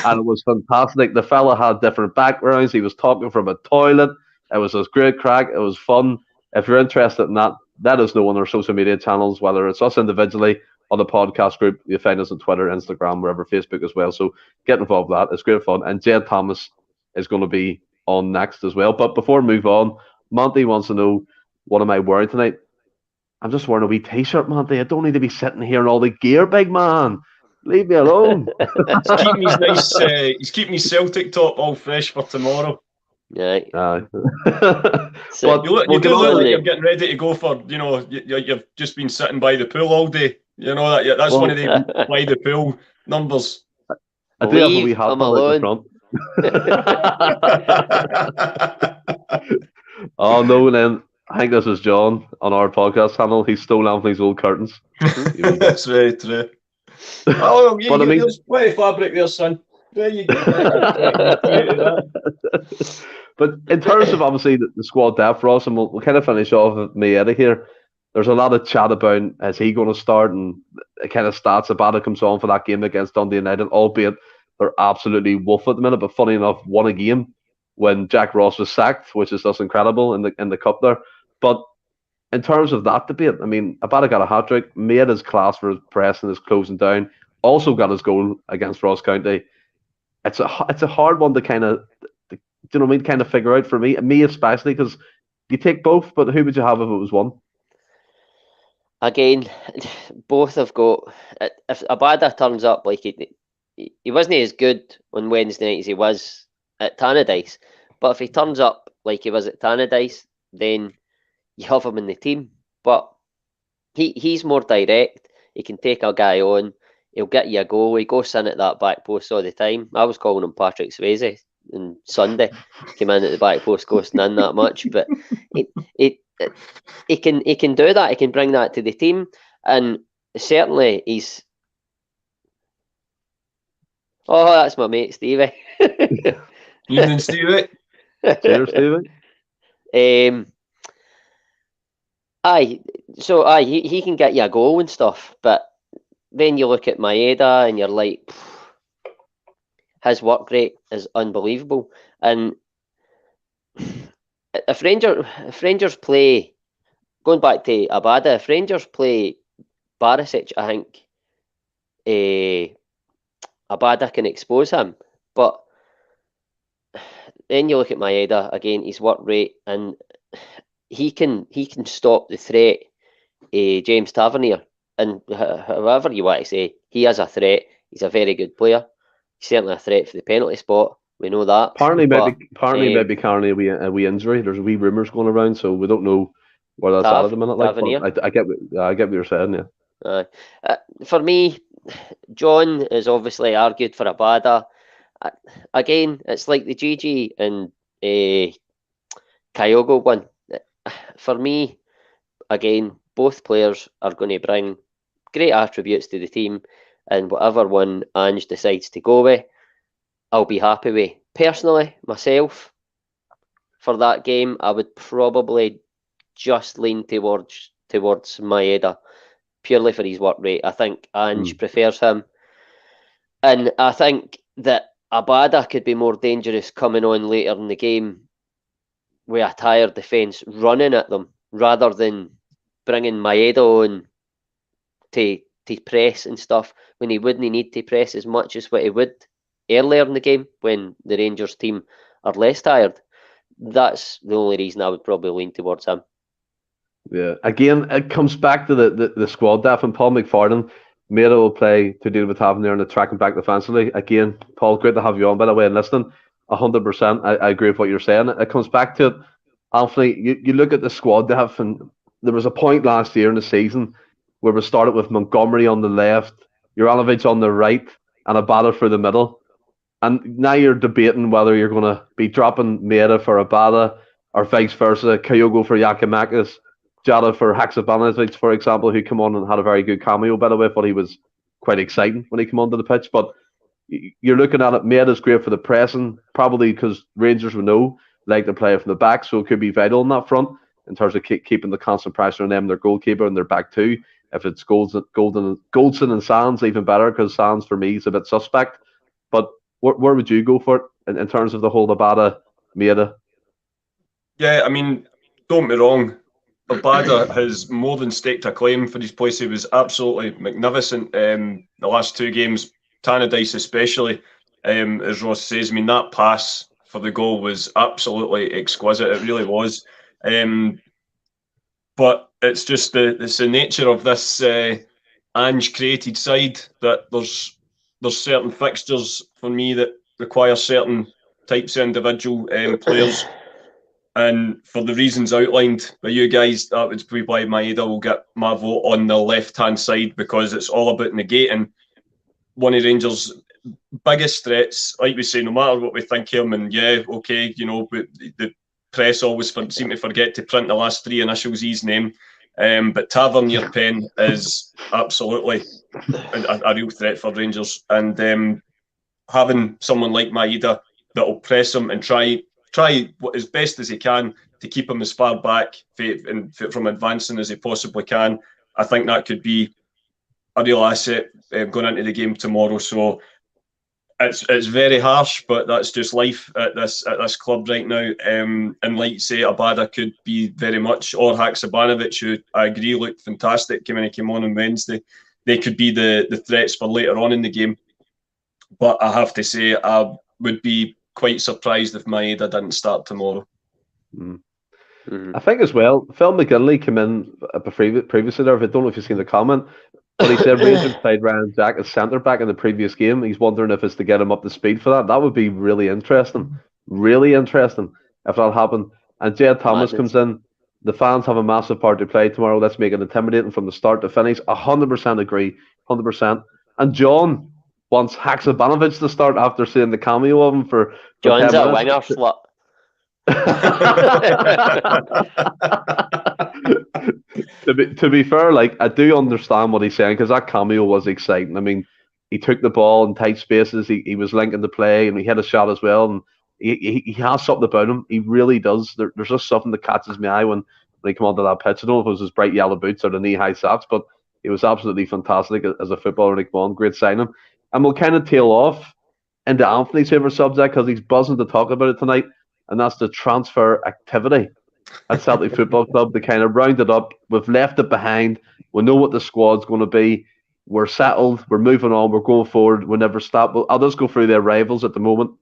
And it was fantastic. The fella had different backgrounds. He was talking from a toilet. It was a great crack. It was fun. If you're interested in that, let us know on our social media channels, whether it's us individually or the podcast group. You find us on Twitter, Instagram, wherever, Facebook as well. So get involved with that. It's great fun. And Jed Thomas is going to be on next as well. But before we move on, Monty wants to know, what am I wearing tonight? I'm just wearing a wee t-shirt, Monty. I don't need to be sitting here in all the gear, big man. Leave me alone. He's keeping his Celtic top all fresh for tomorrow. Yeah. So you do look like you're getting ready to go for, you've just been sitting by the pool all day. That's one of the by the pool numbers. I do have a wee hat on at the front. Oh no, and then I think this is John on our podcast channel. He stole Anthony's old curtains. That's very true. Oh, But I mean, there's plenty of fabric there, son. There you go. But in terms of obviously the squad depth, Ross, and we'll kind of finish off with Maeda here. There's a lot of chat about is he going to start, and it kind of stats Abada comes on for that game against Dundee United, albeit they're absolutely wolf at the minute. But funny enough, won a game when Jack Ross was sacked, which is just incredible in the cup there. But in terms of that debate, I mean, Abada got a hat trick, made his class for his pressing, his closing down, also got his goal against Ross County. It's a hard one to kind of, do you know what I mean, kind of figure out for me especially, because you take both, but who would you have if it was one? Again, both have got. If Abada turns up like he wasn't as good on Wednesday night as he was at Tannadice, but if he turns up like he was at Tannadice, then you have him in the team. But he's more direct. He can take a guy on. He'll get you a goal. He goes in at that back post all the time. I was calling him Patrick Swayze on Sunday. Came in at the back post, ghosting in that much, but he can do that. He can bring that to the team, and certainly he's. Oh, that's my mate Stevie. Evening, Stevie. Cheers, Stevie. He can get you a goal and stuff, but then you look at Maeda and you're like, his work rate is unbelievable. And if Rangers play, going back to Abada, if Rangers play Barisic, I think Abada can expose him. But then you look at Maeda again, his work rate, and he can stop the threat, James Tavernier. And however you want to say, he is a threat. He's a very good player. He's certainly a threat for the penalty spot. We know that. Apparently, maybe carrying a wee injury. There's wee rumours going around, so we don't know where that's at the minute. Like, I get what you're saying. Yeah. For me, John is obviously argued for Abada. Again, it's like the GG and Kyogo one. For me, again, both players are going to bring great attributes to the team, and whatever one Ange decides to go with, I'll be happy with. Personally, myself, for that game, I would probably just lean towards Maeda, purely for his work rate. I think Ange prefers him, and I think that Abada could be more dangerous coming on later in the game with a tired defence running at them, rather than bringing Maeda on to press and stuff when he wouldn't need to press as much as what he would earlier in the game when the Rangers team are less tired. That's the only reason I would probably lean towards him. Yeah. Again, it comes back to the squad depth, and Paul McFarlane. Maeda will play to deal with having there and the tracking back defensively. Again, Paul, great to have you on, by the way, and listening. 100%. I agree with what you're saying. It comes back to it. Anthony, you look at the squad depth, and there was a point last year in the season where we started with Montgomery on the left, Juranovic on the right, and Abada for the middle. And now you're debating whether you're going to be dropping Maeda for Abada or vice versa, Kyogo for Yakimakis, Jada for Haksabanovic, for example, who came on and had a very good cameo, by the way. Thought he was quite exciting when he came onto the pitch. But you're looking at it, Maeda's great for the pressing, probably because Rangers would know like to play from the back, so it could be vital on that front in terms of keeping the constant pressure on them, their goalkeeper, and their back two. If it's Goldson and Sands, even better, because Sands for me is a bit suspect. But where would you go for it in terms of the whole Abada Maeda? Yeah, I mean, don't be wrong. Abada has more than staked a claim for his place. He was absolutely magnificent the last two games, Tannadice especially. As Ross says, I mean, that pass for the goal was absolutely exquisite. It really was. But it's just the nature of this Ange created side that there's certain fixtures for me that require certain types of individual players. And for the reasons outlined by you guys, that would be why Maeda will get my vote on the left-hand side, because it's all about negating one of Rangers' biggest threats, like we say, no matter what we think of him, and but the press always seem to forget to print the last three initials of his name. But Tavernier Pen is absolutely a real threat for Rangers, and having someone like Maeda that'll press him and try as best as he can to keep him as far back from advancing as he possibly can. I think that could be a real asset going into the game tomorrow. So it's very harsh, but that's just life at this club right now. And like you say, Abada could be very much, or Haksabanovic, who I agree looked fantastic when he came on Wednesday. They could be the threats for later on in the game. But I have to say, I would be quite surprised if Maeda didn't start tomorrow. I think as well, Phil McGinley came in previously there. I don't know if you've seen the comment, but he said Rangers played Ryan Jack as centre back in the previous game. He's wondering if it's to get him up to speed for that. That would be really interesting. Really interesting if that happened. And Jed Thomas comes in. The fans have a massive part to play tomorrow. Let's make it intimidating from the start to finish. 100% agree. 100%. And John wants Haksabanovic to start after seeing the cameo of him for John's a winger slut. To be fair, like, I do understand what he's saying, because that cameo was exciting. I mean, he took the ball in tight spaces, he was linking the play, and he had a shot as well, and he has something about him. He really does. There's just something that catches my eye when he came onto that pitch. I don't know if it was his bright yellow boots or the knee-high socks, but he was absolutely fantastic as a footballer. Nick Bond, great signing. And we'll kind of tail off into Anthony's favourite subject, because he's buzzing to talk about it tonight, and that's the transfer activity at Celtic Football Club. They kind of round it up. We've left it behind. We know what the squad's going to be. We're settled. We're moving on. We're going forward. We never stop. I'll just go through their rivals at the moment.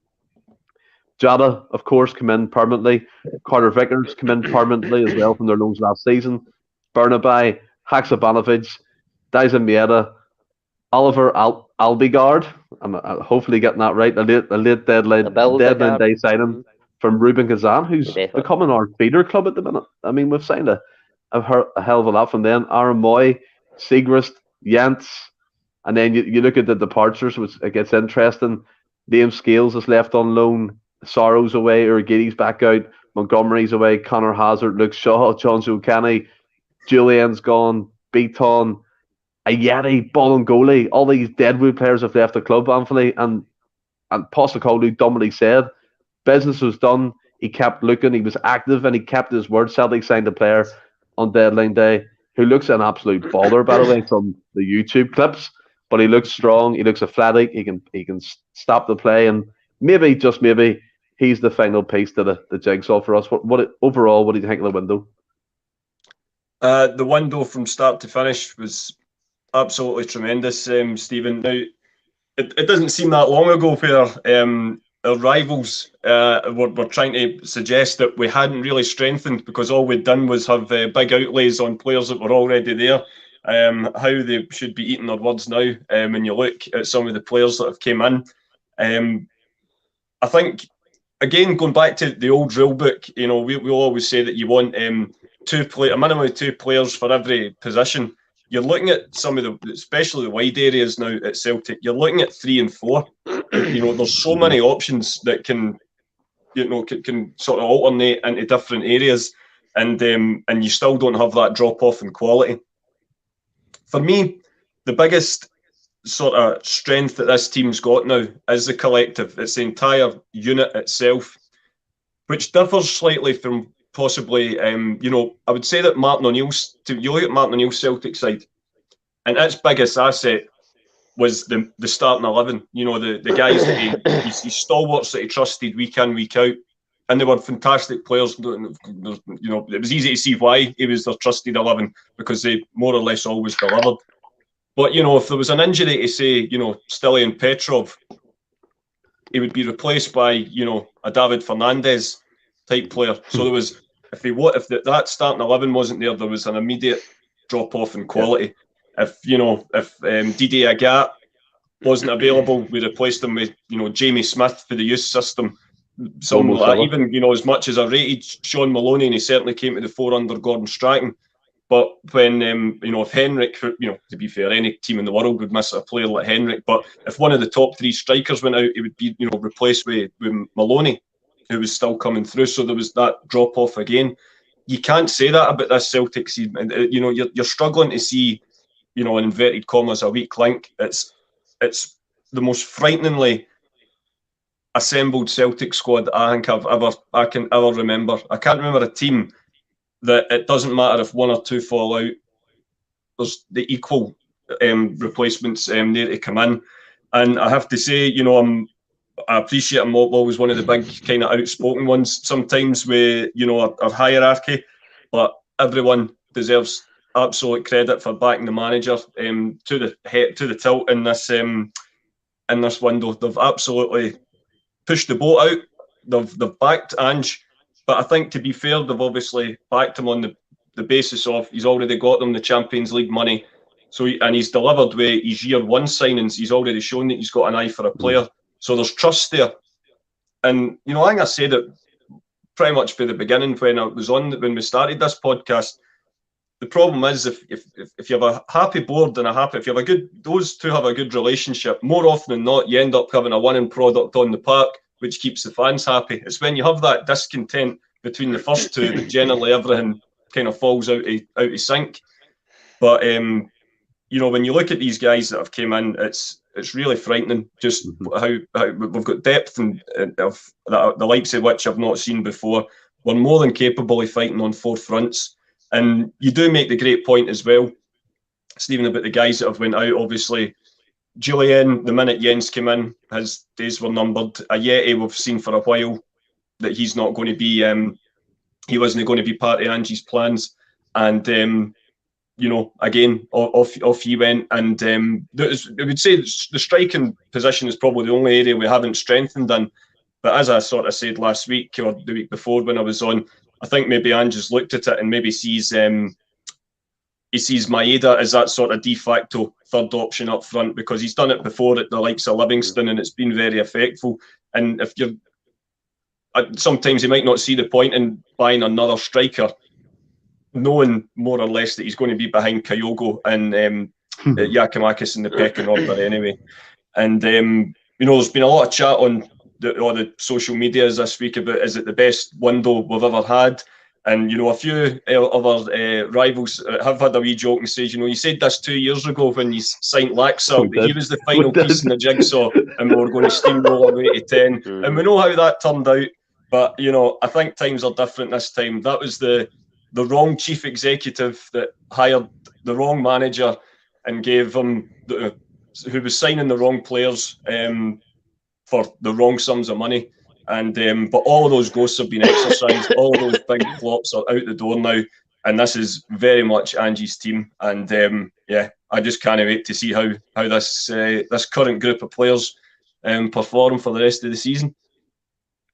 Jada, of course, come in permanently. Carter Vickers come in permanently as well from their loans last season. Burnaby, Haksabanovic, Dyson Maeda, Oliver Abildgaard. I'm hopefully getting that right. A late deadline day signing from Ruben Kazan, who's becoming our feeder club at the minute. I mean, we've signed a hell of a lot from them. Aaron Moy, Siegrist, Jantz, and then you look at the departures, which it gets interesting. Liam Scales is left on loan. Sorrow's away, Urgiddy's back out, Montgomery's away, Connor Hazard, Luke Shaw, John Kenny, Julian's gone, Beaton, Ayeti, Bolingoli. All these deadwood players have left the club, Anthony, and Postecoglou dumbly said business was done. He kept looking, he was active, and he kept his word. Celtic signed a player on deadline day who looks an absolute baller, by the way, from the YouTube clips, but he looks strong, he looks athletic, he can stop the play, and maybe, just maybe, he's the final piece to the jigsaw for us. Overall, what do you think of the window? The window from start to finish was absolutely tremendous, Stephen. Now, it doesn't seem that long ago where our rivals were trying to suggest that we hadn't really strengthened because all we'd done was have big outlays on players that were already there. How they should be eating their words now when you look at some of the players that have came in. I think, again, going back to the old rule book, we always say that you want a minimum of 2 players for every position. You're looking at some of especially the wide areas now at Celtic. You're looking at 3 and 4. There's so many options that can sort of alternate into different areas, and you still don't have that drop off in quality. For me, the biggest sort of strength that this team's got now is the collective. It's the entire unit itself, which differs slightly from possibly, I would say that Martin O'Neill's, you look at Martin O'Neill's Celtic side, and its biggest asset was the starting 11. The guys that he stalwarts that he trusted week in, week out, and they were fantastic players. It was easy to see why he was their trusted 11, because they more or less always delivered. But, if there was an injury to, say, Stilian Petrov, he would be replaced by, a David Fernandez type player. So there was, if that starting 11 wasn't there was an immediate drop-off in quality. If Didier Agathe wasn't available, we replaced him with, Jamie Smith for the youth system. Even, as much as I rated Sean Maloney, and he certainly came to the fore under Gordon Strachan, But when, if Henrik, to be fair, any team in the world would miss a player like Henrik. But if one of the top 3 strikers went out, it would be, replaced with Maloney, who was still coming through. So there was that drop off again. You can't say that about this Celtic season. You're struggling to see, in inverted commas, a weak link. It's the most frighteningly assembled Celtic squad I think I can ever remember. I can't remember a team that it doesn't matter if 1 or 2 fall out, there's the equal replacements there to come in. And I have to say, I appreciate I'm always one of the big kind of outspoken ones sometimes with, a hierarchy, but everyone deserves absolute credit for backing the manager to the tilt in this window. They've absolutely pushed the boat out. They've backed Ange. But I think, to be fair, they've obviously backed him on the basis of he's already got them the Champions League money. And he's delivered with his year 1 signings. He's already shown that he's got an eye for a player. So there's trust there. And, I think I said it pretty much from the beginning when we started this podcast. The problem is if you have a happy board and if you have those two have a good relationship, more often than not, you end up having a winning product on the park, which keeps the fans happy. It's when you have that discontent between the first two that generally everything kind of falls out of sync. But when you look at these guys that have came in, it's really frightening just how we've got depth and of the likes of which I've not seen before. We're more than capable of fighting on 4 fronts. And you do make the great point as well, Stephen, about the guys that have went out. Obviously, Julian, the minute Jens came in, his days were numbered. Ayeti, we've seen for a while that he's not going to be, he wasn't going to be part of Angie's plans. And, again, off he went. And I would say the striking position is probably the only area we haven't strengthened in. But as I sort of said last week or the week before when I was on, I think maybe Ange has looked at it and maybe sees Maeda as that sort of de facto third option up front, because he's done it before at the likes of Livingston and it's been very effective. And if you're sometimes you might not see the point in buying another striker, knowing more or less that he's going to be behind Kyogo and Giakoumakis in the pecking order anyway. And there's been a lot of chat on the social medias this week about, is it the best window we've ever had? And, a few other rivals have had a wee joke and says, you said this 2 years ago when you signed Laxalt, that he was the final piece in the jigsaw and we were going to steamroll our way to 10. And we know how that turned out. But, I think times are different this time. That was the wrong chief executive that hired the wrong manager and gave him, who was signing the wrong players for the wrong sums of money. And but all of those ghosts have been exercised. All of those big flops are out the door now, and this is very much Angie's team. And I just can't wait to see how this current group of players perform for the rest of the season.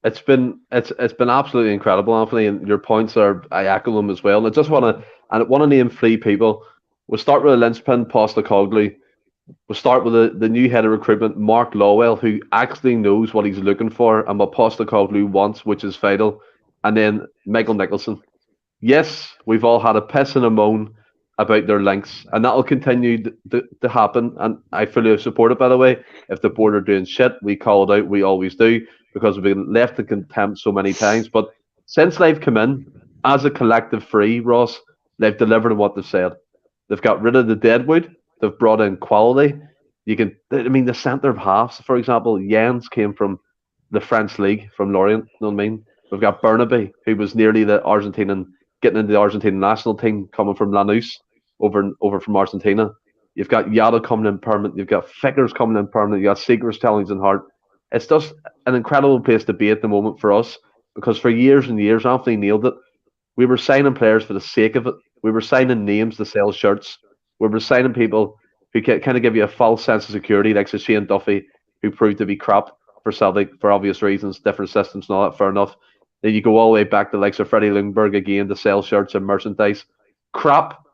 It's been absolutely incredible, Anthony, and your points I echo them as well. And I just want to name 3 people. We'll start with the linchpin, Postecoglou. We'll start with the new head of recruitment, Mark Lawwell, who actually knows what he's looking for and what Postecoglou wants, which is vital. And then Michael Nicholson. Yes, we've all had a piss and a moan about their links, and that will continue to happen. And I fully support it, by the way. If the board are doing shit, we call it out. We always do, because we've been left in contempt so many times. But since they've come in, as a collective free, Ross, they've delivered on what they've said. They've got rid of the deadwood. They've brought in quality. The centre halves, for example, Jens came from the French league, from Lorient. You know what I mean? We've got Burnaby, who was nearly the Argentinian, getting into the Argentine national team, coming from Lanús, over from Argentina. You've got Yada coming in permanent. You've got Fickers coming in permanent. You've got Seekers, Tellings and Hart. It's just an incredible place to be at the moment for us, because for years and years, Anthony nailed it. We were signing players for the sake of it. We were signing names to sell shirts. We were signing people who can kind of give you a false sense of security, like Shane Duffy, who proved to be crap for Celtic for obvious reasons, different systems and all that, fair enough. Then you go all the way back to the likes of Freddie Ljungberg again to sell shirts and merchandise. Crap,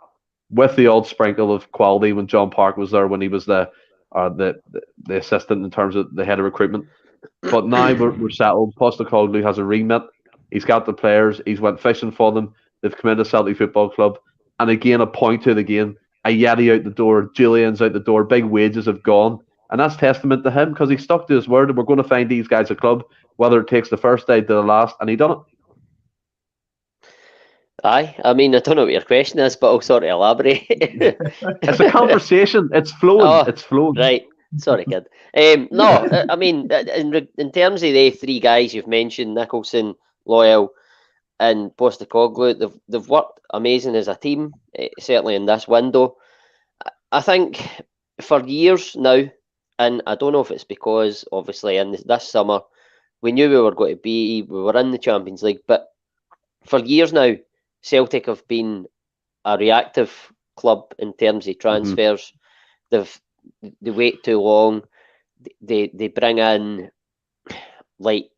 with the odd sprinkle of quality when John Park was there, when he was the assistant in terms of the head of recruitment. But now we're settled. Postecoglou has a remit. He's got the players. He's went fishing for them. They've come into Celtic Football Club. and again a point to the game. Ayeti out the door, Julian's out the door, big wages have gone. And that's testament to him because he stuck to his word and we're going to find these guys a club, whether it takes the first day to the last, and he done it. Aye, I mean, I don't know what your question is, but I'll sort of elaborate. It's a conversation. It's flowing. Oh, it's flowing. Right. Sorry, kid. No, I mean, in terms of the three guys you've mentioned, Nicholson, Loyal, and Postecoglou, they've worked amazing as a team, certainly in this window. I think for years now, and I don't know if it's because, obviously, in this summer, we knew we were in the Champions League, but for years now, Celtic have been a reactive club in terms of transfers. They wait too long. They bring in like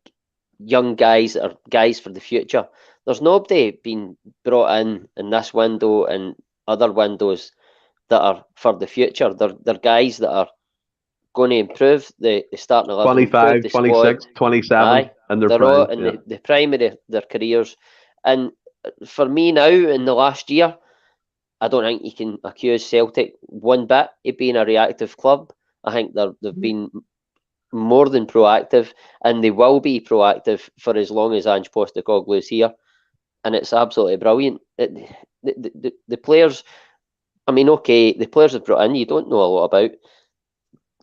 young guys or guys for the future. There's nobody being brought in this window and other windows that are for the future. They're guys that are going to improve the starting 11, 25, 26, 27, Aye, and they're all in the prime of their careers. And for me now, in the last year, I don't think you can accuse Celtic one bit of being a reactive club. I think they've been more than proactive, and they will be proactive for as long as Ange Postecoglou is here. And it's absolutely brilliant. The players, I mean, okay, the players have brought in, you don't know a lot about.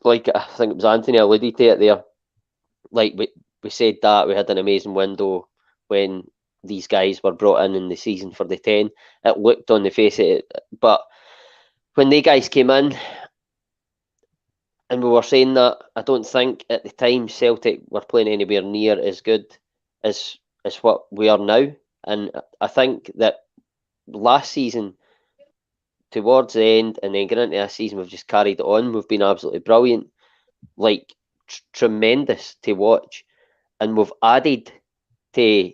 Like, I think it was Anthony alluded to it there. Like, we said that we had an amazing window when these guys were brought in the season for the 10. It looked on the face of it, but when they guys came in, and we were saying that, I don't think at the time Celtic were playing anywhere near as good as what we are now. And I think that last season, towards the end, and then getting into this season, we've just carried on. We've been absolutely brilliant, like tremendous to watch, and we've added to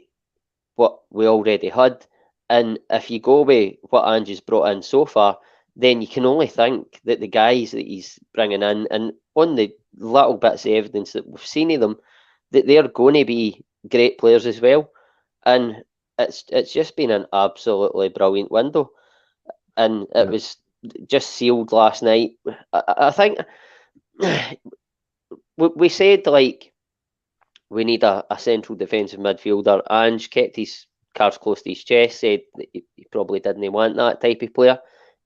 what we already had. And if you go with what Ange's brought in so far, then you can only think that the guys that he's bringing in, and on the little bits of evidence that we've seen of them, that they're going to be great players as well. And it's just been an absolutely brilliant window. And it was just sealed last night. I think we said, like, we need a central defensive midfielder. Ange kept his cards close to his chest, said that he probably didn't want that type of player.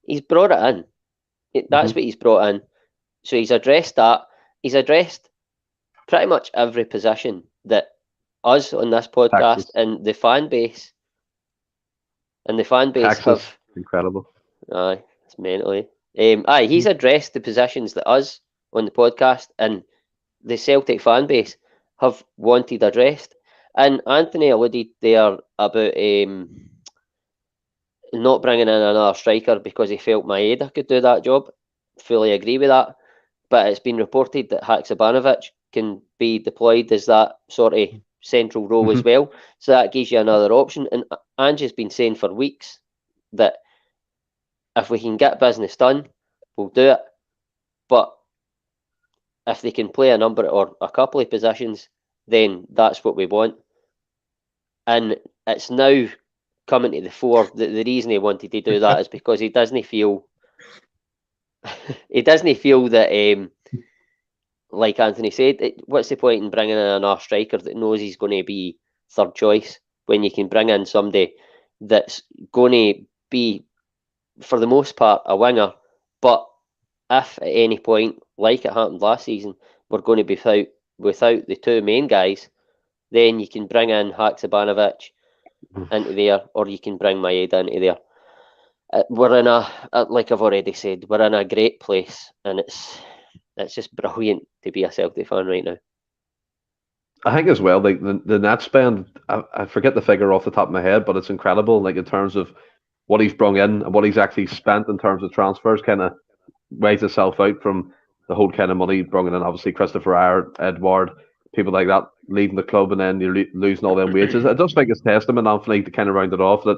He's brought it in. That's what he's brought in. So he's addressed that. He's addressed pretty much every position that us on this podcast and the fan base have. Incredible. Aye, it's mentally. He's addressed the positions that us on the podcast and the Celtic fan base have wanted addressed. And Anthony alluded there about not bringing in another striker because he felt Maeda could do that job. Fully agree with that. But it's been reported that Haksabanovic can be deployed as that sort of central role as well. So that gives you another option. And Ange has been saying for weeks that if we can get business done, we'll do it. But if they can play a number or a couple of positions, then that's what we want. And it's now coming to the fore that the reason he wanted to do that is because he doesn't feel that, like Anthony said, what's the point in bringing in another striker that knows he's going to be third choice when you can bring in somebody that's going to be, for the most part, a winger, but if at any point, like it happened last season, we're going to be without the two main guys, then you can bring in Haksabanovic into there, or you can bring Maeda into there. We're in like I've already said, we're in a great place, and it's just brilliant to be a Celtic fan right now. I think as well, like the net spend, I forget the figure off the top of my head, but it's incredible. Like in terms of what he's brought in and what he's actually spent in terms of transfers, kind of weighs itself out from the whole kind of money brought in. Obviously, Christopher Ayer, Edward, people like that leaving the club, and then you're losing all them wages. I just think it's testament, Anthony, to kind of round it off, that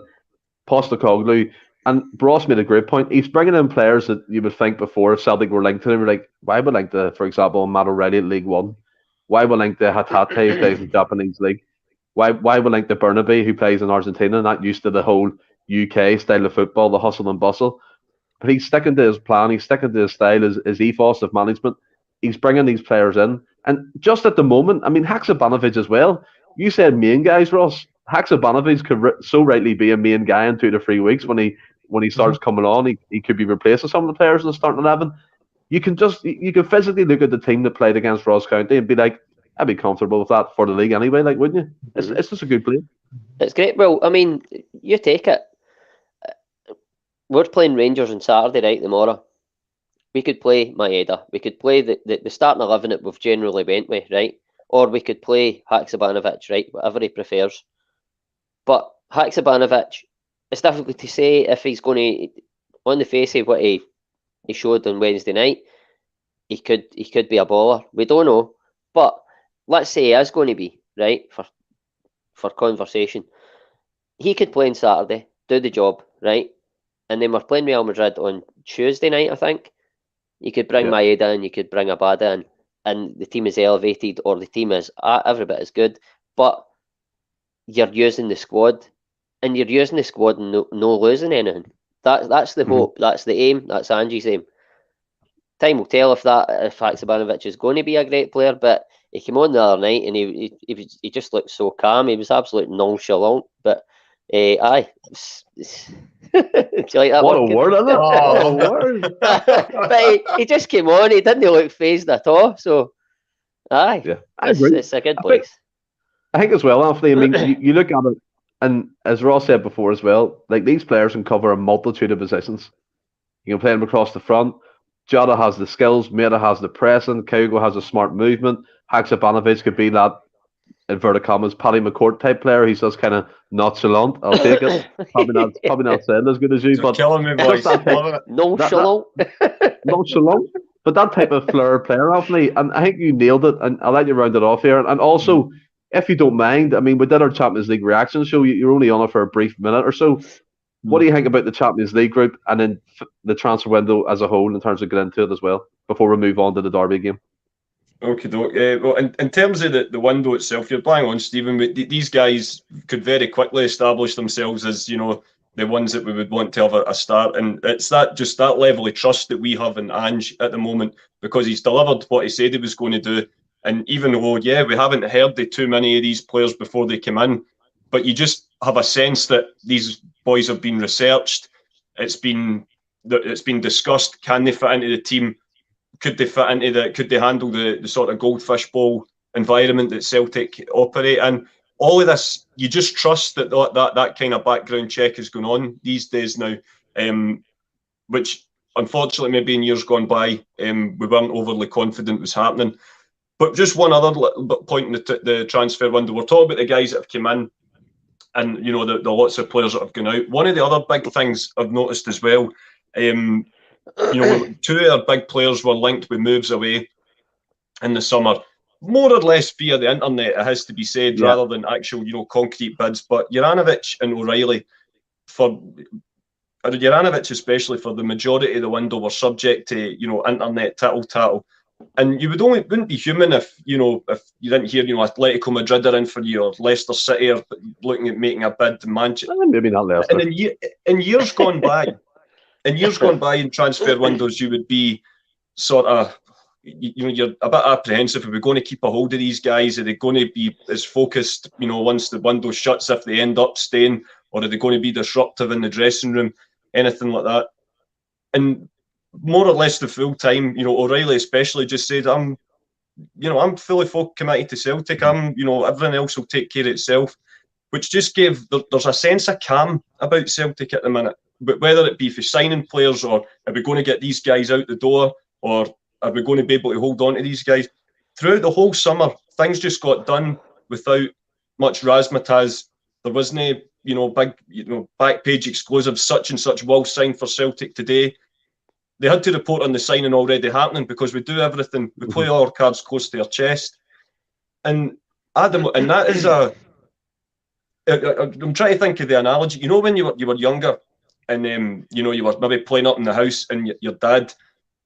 Postecoglou, and Ross made a great point. He's bringing in players that you would think before if Celtic were linked to him, like why would link to, for example, Matt O'Reilly at League One? Why would link to Hatate who plays in the Japanese league? Why would link to Burnaby who plays in Argentina, not used to the whole UK style of football, the hustle and bustle. But he's sticking to his plan. He's sticking to his style, his ethos of management. He's bringing these players in. And just at the moment, I mean, Haksabanovic as well. You said main guys, Ross. Haksabanovic could so rightly be a main guy in 2 to 3 weeks when he starts coming on. He could be replacing some of the players in the starting 11. You can physically look at the team that played against Ross County and be like, I'd be comfortable with that for the league anyway, like, wouldn't you? It's just a good play. It's great. Well, I mean, you take it. We're playing Rangers on Saturday, right, tomorrow. We could play Maeda. We could play the starting 11 that we've generally went with, right? Or we could play Haksabanovic, right? Whatever he prefers. But Haksabanovic, it's difficult to say if he's going to, on the face of what he showed on Wednesday night, he could be a baller. We don't know. But let's say he is going to be, right, for conversation. He could play on Saturday, do the job, right? And then we're playing Real Madrid on Tuesday night, I think. You could bring Maeda in, you could bring Abada in, and the team is elevated, or the team is every bit as good. But you're using the squad, and you're using the squad and no losing anything. That's the hope, that's the aim, that's Angie's aim. Time will tell if Haksabanovic is going to be a great player, but he came on the other night and he just looked so calm. He was absolutely nonchalant, but aye. Do you like that what a word, isn't it? Oh, a word. But he just came on. He didn't look phased at all. So, aye, yeah, I agree. It's a good place. I think as well, Anthony. I mean, you look at it, and as Ross said before as well, like these players can cover a multitude of positions. You can play them across the front. Jota has the skills. Maeda has the pressing. Kyogo has a smart movement. Haksabanovic could be that, inverted commas, Paddy McCourt type player. He's just kind of nonchalant. I'll take it. Probably not saying as good as you, but killing me, boys. Nonchalant. Nonchalant. But that type of flair player, Anthony, and I think you nailed it. And I'll let you round it off here. And also, if you don't mind, I mean, we did our Champions League reaction show. You're only on it for a brief minute or so. What do you think about the Champions League group and then the transfer window as a whole in terms of getting into it as well before we move on to the Derby game? Okay, well, in terms of the window itself, you're bang on, Stephen. These guys could very quickly establish themselves as, you know, the ones that we would want to have a start. And it's that level of trust that we have in Ange at the moment, because he's delivered what he said he was going to do. And even though, we haven't heard the too many of these players before they came in, but you just have a sense that these boys have been researched. It's been discussed. Can they fit into the team? Could they fit into could they handle the sort of goldfish bowl environment that Celtic operate in? All of this, you just trust that kind of background check is going on these days now, which unfortunately maybe in years gone by we weren't overly confident was happening. But just one other point in the transfer window, we're talking about the guys that have come in and, you know, the lots of players that have gone out. One of the other big things I've noticed as well, you know, two of our big players were linked with moves away in the summer, more or less via the internet, it has to be said, rather than actual, you know, concrete bids. But Juranovic and O'Reilly, Juranovic especially, for the majority of the window, were subject to, you know, internet tattle. And you wouldn't be human if you didn't hear, you know, Atletico Madrid are in for you, or Leicester City are looking at making a bid to Manchester. Maybe not Leicester. And in years gone by, in transfer windows, you would be sort of, you know, you're a bit apprehensive. Are we going to keep a hold of these guys? Are they going to be as focused, you know, once the window shuts, if they end up staying, or are they going to be disruptive in the dressing room? Anything like that. And more or less the full time, you know, O'Reilly especially just said, I'm fully committed to Celtic. Everything else will take care of itself, which just gave, there's a sense of calm about Celtic at the minute. But whether it be for signing players, or are we going to get these guys out the door, or are we going to be able to hold on to these guys? Throughout the whole summer, things just got done without much razzmatazz. There wasn't big, back page exclusive, such and such will sign for Celtic today. They had to report on the signing already happening, because we do everything, we play all our cards close to our chest. And Adam, and that is I'm trying to think of the analogy. You know, when you were younger, and you know, you were maybe playing up in the house, and your dad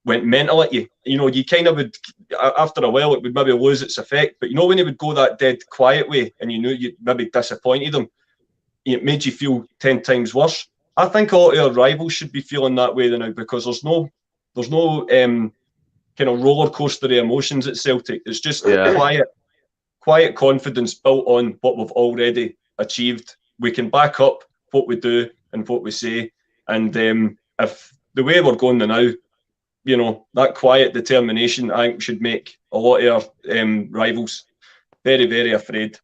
went mental at you. You know, you kind of would, after a while, it would maybe lose its effect. But you know, when he would go that dead quiet way, and you knew you maybe disappointed him, it made you feel 10 times worse. I think a lot of our rivals should be feeling that way now, because there's no kind of roller coaster of emotions at Celtic. It's just quiet confidence built on what we've already achieved. We can back up what we do and what we say, and if the way we're going now, that quiet determination, I think, should make a lot of our rivals very, very afraid.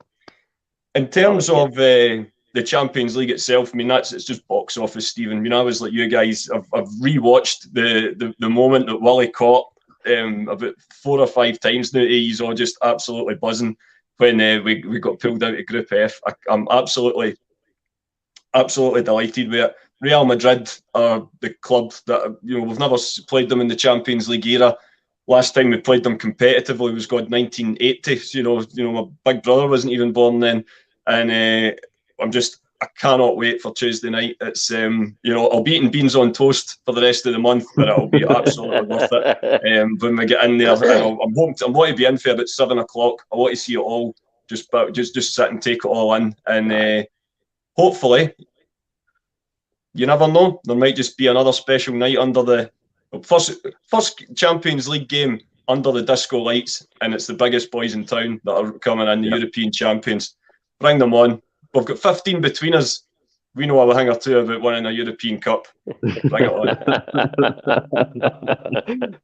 In terms of the Champions League itself, I mean, it's just box office, Stephen. I mean, I was like you guys. I've rewatched the moment that Willie caught about 4 or 5 times now. He's all just absolutely buzzing when we got pulled out of Group F. I'm absolutely delighted with it. Real Madrid are the club that, we've never played them in the Champions League era. Last time we played them competitively was 1980. So, my big brother wasn't even born then, and I cannot wait for Tuesday night. It's I'll be eating beans on toast for the rest of the month, but it'll be absolutely worth it when we get in there. And I'm want to be in for about 7 o'clock. I want to see it all, just sit and take it all in, and hopefully, you never know, there might just be another special night under the first Champions League game under the disco lights, and it's the biggest boys in town that are coming in, the European champions. Bring them on. We've got 15 between us. We know a thing or two about winning a European Cup. Bring it on.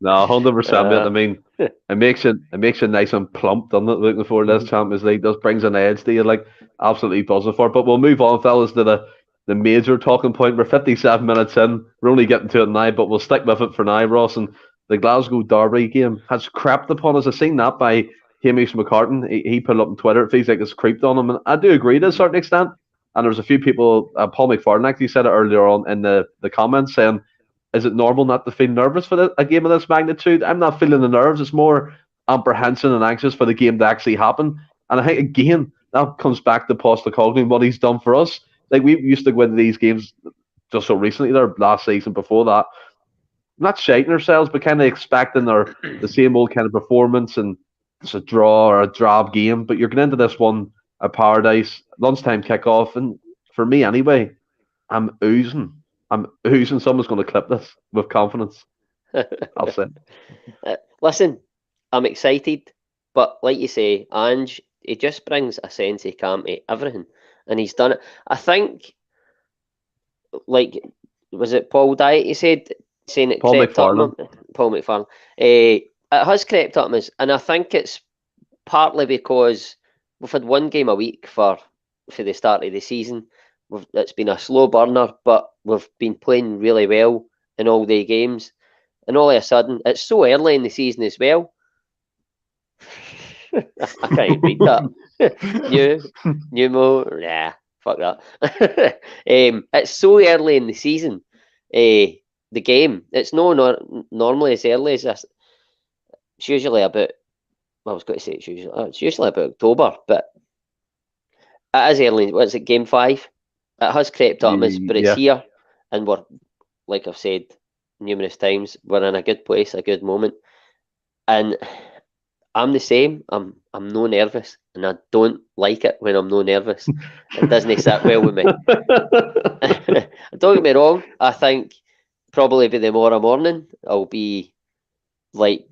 No, 100%. I mean, it makes it nice and plump, doesn't it? Looking forward to this Champions League, just brings an edge to you, like absolutely buzzing for it. But we'll move on, fellas, to the major talking point. We're 57 minutes in. We're only getting to it now, but we'll stick with it for now, Ross. And the Glasgow Derby game has crept upon us. I've seen that by Hamish McCartan. He put it up on Twitter. It feels like it's creeped on him, and I do agree to a certain extent. And there was a few people, Paul McFarlane actually said it earlier on in the comments, saying, is it normal not to feel nervous for a game of this magnitude? I'm not feeling the nerves. It's more apprehension and anxious for the game to actually happen. And I think, again, that comes back to Postecoglou and what he's done for us. Like, we used to win these games just so recently, there last season before that, not shaking ourselves, but kind of expecting the same old kind of performance, and it's a draw or a drab game. But you're going into this one, a paradise, lunchtime kickoff, and for me anyway, I'm oozing someone's going to clip this with confidence. I'll say. Listen, I'm excited, but like you say, Ange, he just brings a sense of calm to everything, and he's done it. I think, like, was it Paul Diet? He said, saying it Paul crept McFarlane. up. Paul McFarlane. It has crept up, and I think it's partly because we've had one game a week for the start of the season. It's been a slow burner, but we've been playing really well in all the games. And all of a sudden, it's so early in the season as well. I can't read that. Pneumo, nah, fuck that. It's so early in the season. The game, it's normally as early as this. It's usually about, I was going to say it's usually about October, but it is early. What's it, game 5? It has crept up, but it's here, and we're, like I've said numerous times, we're in a good place, a good moment, and I'm the same. I'm no nervous, and I don't like it when I'm no nervous. It doesn't sit well with me. Don't get me wrong. I think probably by tomorrow morning I'll be like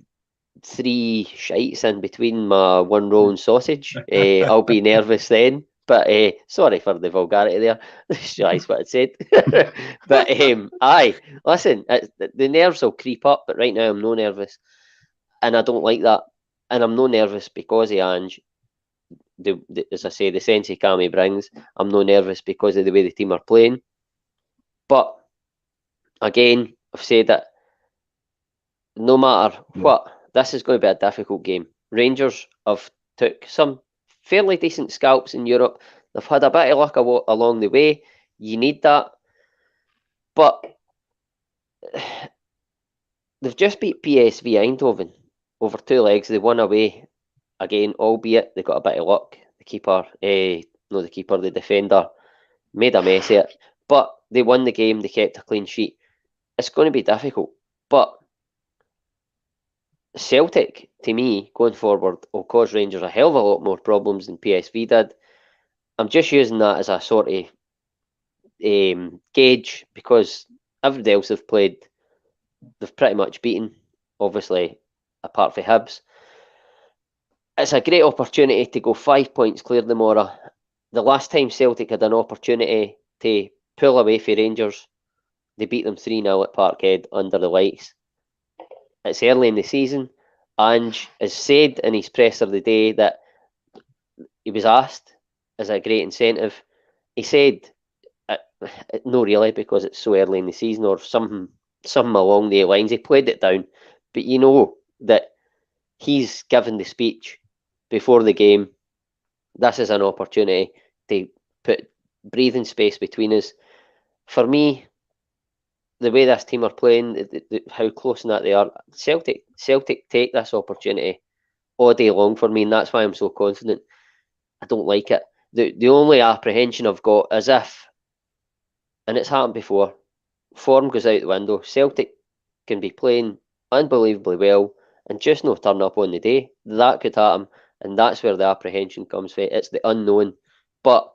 3 shites in between my one roll and sausage. I'll be nervous then. But sorry for the vulgarity there. That's what I said. But aye, listen, the nerves will creep up, but right now I'm no nervous, and I don't like that. And I'm no nervous because of Ange. As I say, the sense of calm he brings. I'm no nervous because of the way the team are playing. But again, I've said that no matter what, this is going to be a difficult game. Rangers have took some fairly decent scalps in Europe. They've had a bit of luck along the way. You need that. But they've just beat PSV Eindhoven over 2 legs. They won away again, albeit they got a bit of luck. The defender made a mess of it. But they won the game. They kept a clean sheet. It's going to be difficult. But Celtic, to me, going forward, will cause Rangers a hell of a lot more problems than PSV did. I'm just using that as a sort of gauge, because everybody else they've played, they've pretty much beaten, obviously, apart from Hibs. It's a great opportunity to go 5 points clear tomorrow. The last time Celtic had an opportunity to pull away for Rangers, they beat them 3-0 at Parkhead under the lights. It's early in the season. Ange has said in his presser the day that he was asked, as a great incentive, he said, no really, because it's so early in the season, or something along the lines. He played it down, but you know that he's given the speech before the game. This is an opportunity to put breathing space between us. For me, the way this team are playing, how close in that they are, Celtic take this opportunity all day long for me, and that's why I'm so confident. I don't like it. The only apprehension I've got is if, and it's happened before, form goes out the window, Celtic can be playing unbelievably well and just no turn up on the day. That could happen, and that's where the apprehension comes from. It's the unknown. But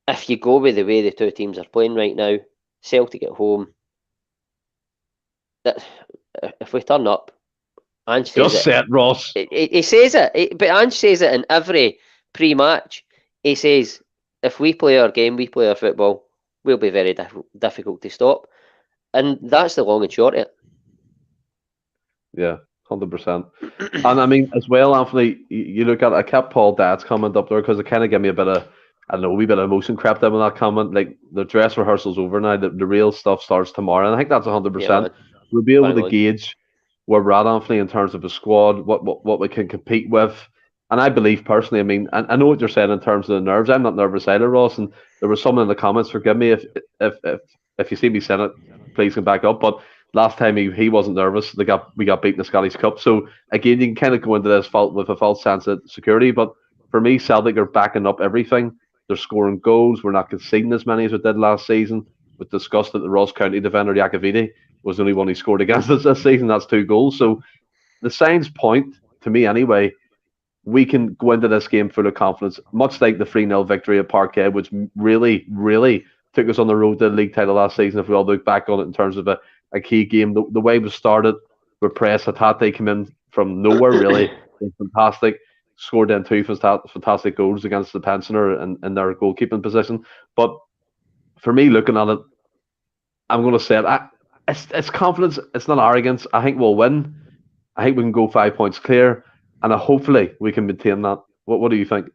if you go with the way the two teams are playing right now, Celtic at home, that if we turn up, Ange says just say it, Ross. He says it, but Ange says it in every pre-match. He says, if we play our game, we play our football, we'll be very difficult to stop. And that's the long and short of it. Yeah, 100%. And I mean, as well, Anthony, you look at it, I kept Paul Dad's comment up there because it kind of gave me a bit of, I don't know, a wee bit of emotion crept in with that comment. Like, the dress rehearsal's over now, the real stuff starts tomorrow. And I think that's 100%. Yeah, we'll be able to gauge where we're at, Anthony, in terms of a squad, what we can compete with. And I believe personally, I mean, I know what you're saying in terms of the nerves. I'm not nervous either, Ross. And there was someone in the comments, forgive me if you see me saying it, please come back up. But last time he wasn't nervous. We got beaten in the Scottish Cup. So again, you can kind of go into this with a false sense of security. But for me, Celtic are backing up everything. They're scoring goals. We're not conceding as many as we did last season. We've discussed that the Ross County defender, Iacovidi, was the only one who scored against us this season. That's 2 goals. So the signs point, to me anyway, we can go into this game full of confidence, much like the 3-0 victory at Parkhead, which really, really took us on the road to the league title last season, if we all look back on it in terms of a key game. The way we started, we pressed, Hatate came in from nowhere, really. Fantastic. Scored in 2 fantastic goals against the pensioner in their goalkeeping position. But for me, looking at it, I'm going to say it's confidence. It's not arrogance. I think we'll win. I think we can go 5 points clear, and hopefully we can maintain that. What do you think?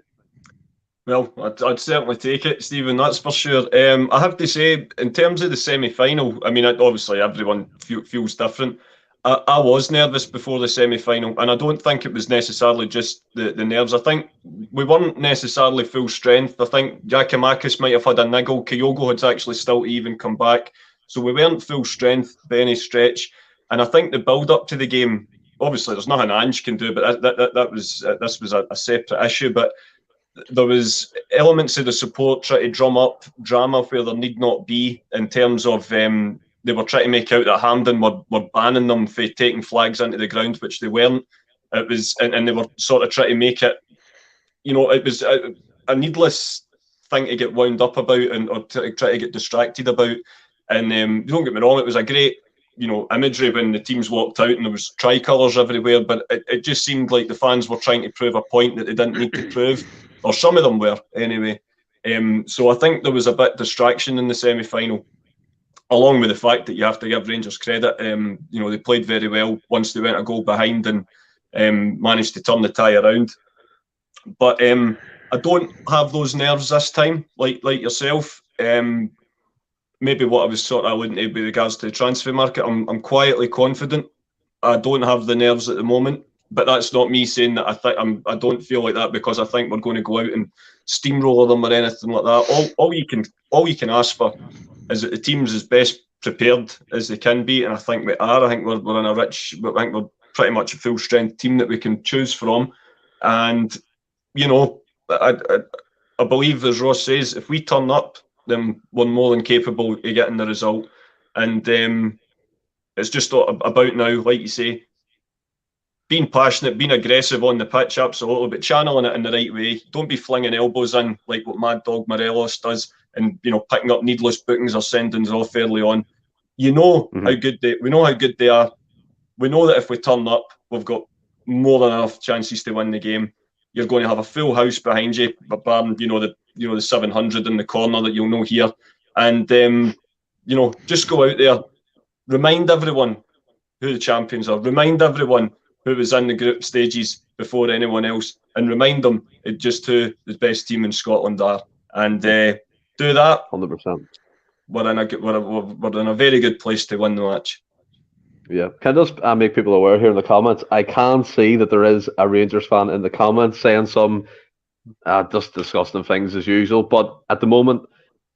Well, I'd certainly take it, Stephen, that's for sure. I have to say, in terms of the semi-final, I mean, obviously everyone feels different. I was nervous before the semi-final, and I don't think it was necessarily just the nerves. I think we weren't necessarily full strength. I think Giakoumakis might have had a niggle. Kyogo had actually still even come back. So we weren't full strength by any stretch. And I think the build-up to the game, obviously there's nothing Ange can do, but this was a separate issue. But there was elements of the support trying to drum up drama where there need not be, in terms of they were trying to make out that Hampden were banning them for taking flags into the ground, which they weren't. It was, and they were sort of trying to make it, it was a needless thing to get wound up about or to try to get distracted about. And don't get me wrong, it was a great, imagery when the teams walked out and there was tricolours everywhere, but it just seemed like the fans were trying to prove a point that they didn't need to prove, or some of them were anyway. So I think there was a bit of distraction in the semi-final, along with the fact that you have to give Rangers credit. They played very well once they went a goal behind and managed to turn the tie around. But I don't have those nerves this time, like yourself. Maybe what I was sort of alluding to with regards to the transfer market, I'm quietly confident. I don't have the nerves at the moment, but that's not me saying that I don't feel like that because I think we're going to go out and steamroller them or anything like that. All you can ask for is that the team's as best prepared as they can be, and I think we are. I think we're in I think we're pretty much a full strength team that we can choose from, and I believe, as Ross says, if we turn up, then we're more than capable of getting the result. And it's just about now, like you say, being passionate, being aggressive on the pitch, absolutely, but channeling it in the right way. Don't be flinging elbows in like what Mad Dog Morelos does. and picking up needless bookings or sendings off early on. We know how good they are. We know that if we turn up, we've got more than enough chances to win the game. You're going to have a full house behind you, barring the 700 in the corner that you'll know here, and just go out there, remind everyone who the champions are, remind everyone who was in the group stages before anyone else, and remind them just who the best team in Scotland are, and do that. 100%. We're in a very good place to win the match. Yeah, can I just make people aware here in the comments? I can see that there is a Rangers fan in the comments saying some just disgusting things as usual. But at the moment,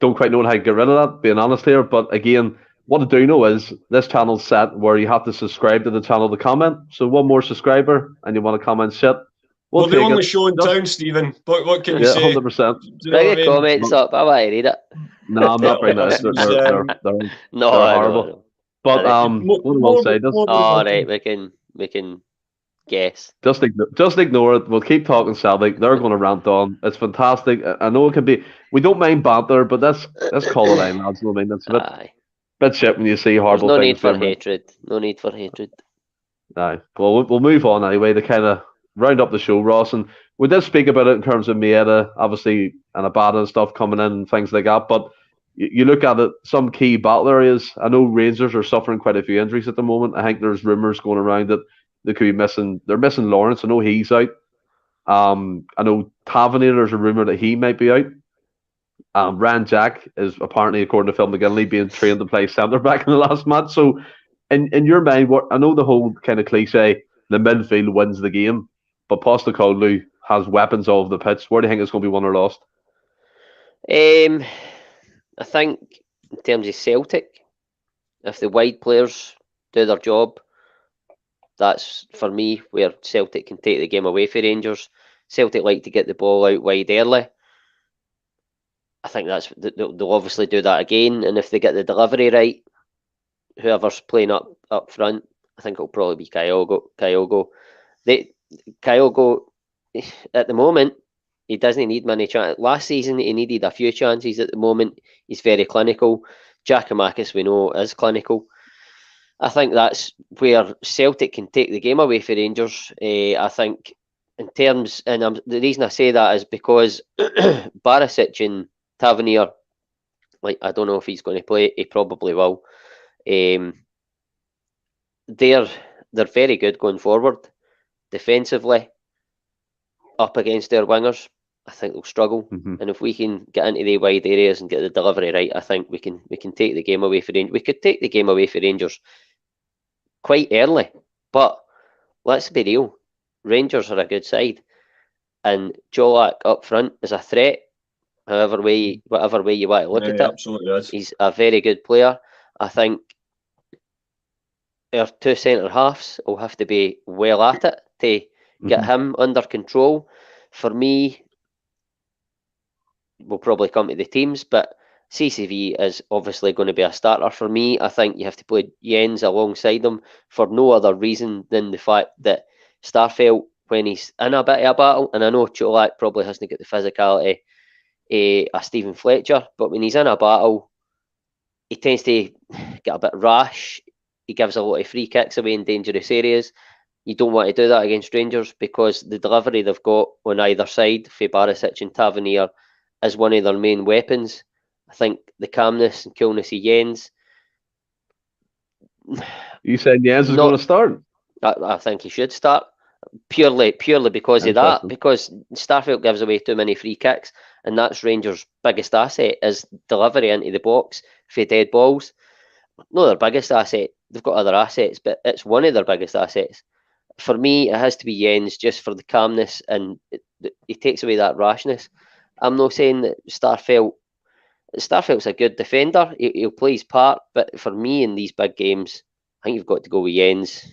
don't quite know how to get rid of that, being honest here. But again, what I do know is this channel's set where you have to subscribe to the channel to comment. So one more subscriber and you want to comment shit. We're the only show in town, Stephen. What can you say? 100%. Bring your comments up. I want to read it. No, I'm not bringing that. They're horrible. No. But what I will say, all right, we can guess. Just ignore it. We'll keep talking Celtic. They're going to rant on. It's fantastic. I know it can be. We don't mind banter, but let's call it line, lads. I mean, it's a bit shit when you see horrible There's no things. Need for hatred. No need for hatred. Aye. Well, we'll move on anyway to kind of round up the show, Ross. And we did speak about it in terms of Maeda, obviously, and Abada and stuff coming in and things like that. But you look at it, some key battle areas. I know Rangers are suffering quite a few injuries at the moment. I think there's rumours going around that they could be missing. They're missing Lawrence. I know he's out. I know Tavernier, there's a rumour that he might be out. Ryan Jack is apparently, according to Phil McGinley, being trained to play centre back in the last match. So, in your mind, I know the whole kind of cliche, the midfield wins the game, but Postecoglou has weapons all over the pitch. Where do you think it's going to be won or lost? I think in terms of Celtic, if the wide players do their job, that's for me where Celtic can take the game away for Rangers. Celtic like to get the ball out wide early. I think they'll obviously do that again, and if they get the delivery right, whoever's playing up front, I think it'll probably be Kyogo. Kyogo at the moment, he doesn't need many chances. Last season, he needed a few chances. At the moment, he's very clinical. Giakoumakis, we know, is clinical. I think that's where Celtic can take the game away for Rangers. I think in terms, and the reason I say that is because Barisic and Tavernier, I don't know if he's going to play. He probably will. They're very good going forward. Defensively, up against their wingers, I think they'll struggle. And if we can get into the wide areas and get the delivery right, I think we can take the game away for Rangers. We could take the game away for Rangers quite early, but let's be real. Rangers are a good side, and Jolak up front is a threat. Whatever way you want to look at it, absolutely is. He's a very good player. I think our two centre halves will have to be well at it to get him under control. For me, we'll probably come to the teams, but CCV is obviously going to be a starter for me. I think you have to play Jens alongside him for no other reason than the fact that Starfelt, when he's in a bit of a battle, and I know Cholak probably hasn't got the physicality of Stephen Fletcher, but when he's in a battle, he tends to get a bit rash. He gives a lot of free kicks away in dangerous areas. You don't want to do that against Rangers because the delivery they've got on either side, for Barisic and Tavernier, is one of their main weapons. I think the calmness and coolness of Jens. You said Jens is going to start? I think he should start. Purely because of that. Because Starfelt gives away too many free kicks, and that's Rangers' biggest asset, is delivery into the box for dead balls. Not their biggest asset. They've got other assets, but it's one of their biggest assets. For me, it has to be Jens, just for the calmness, and he takes away that rashness. I'm not saying that Starfelt's a good defender. He'll play his part, but for me in these big games, I think you've got to go with Jens.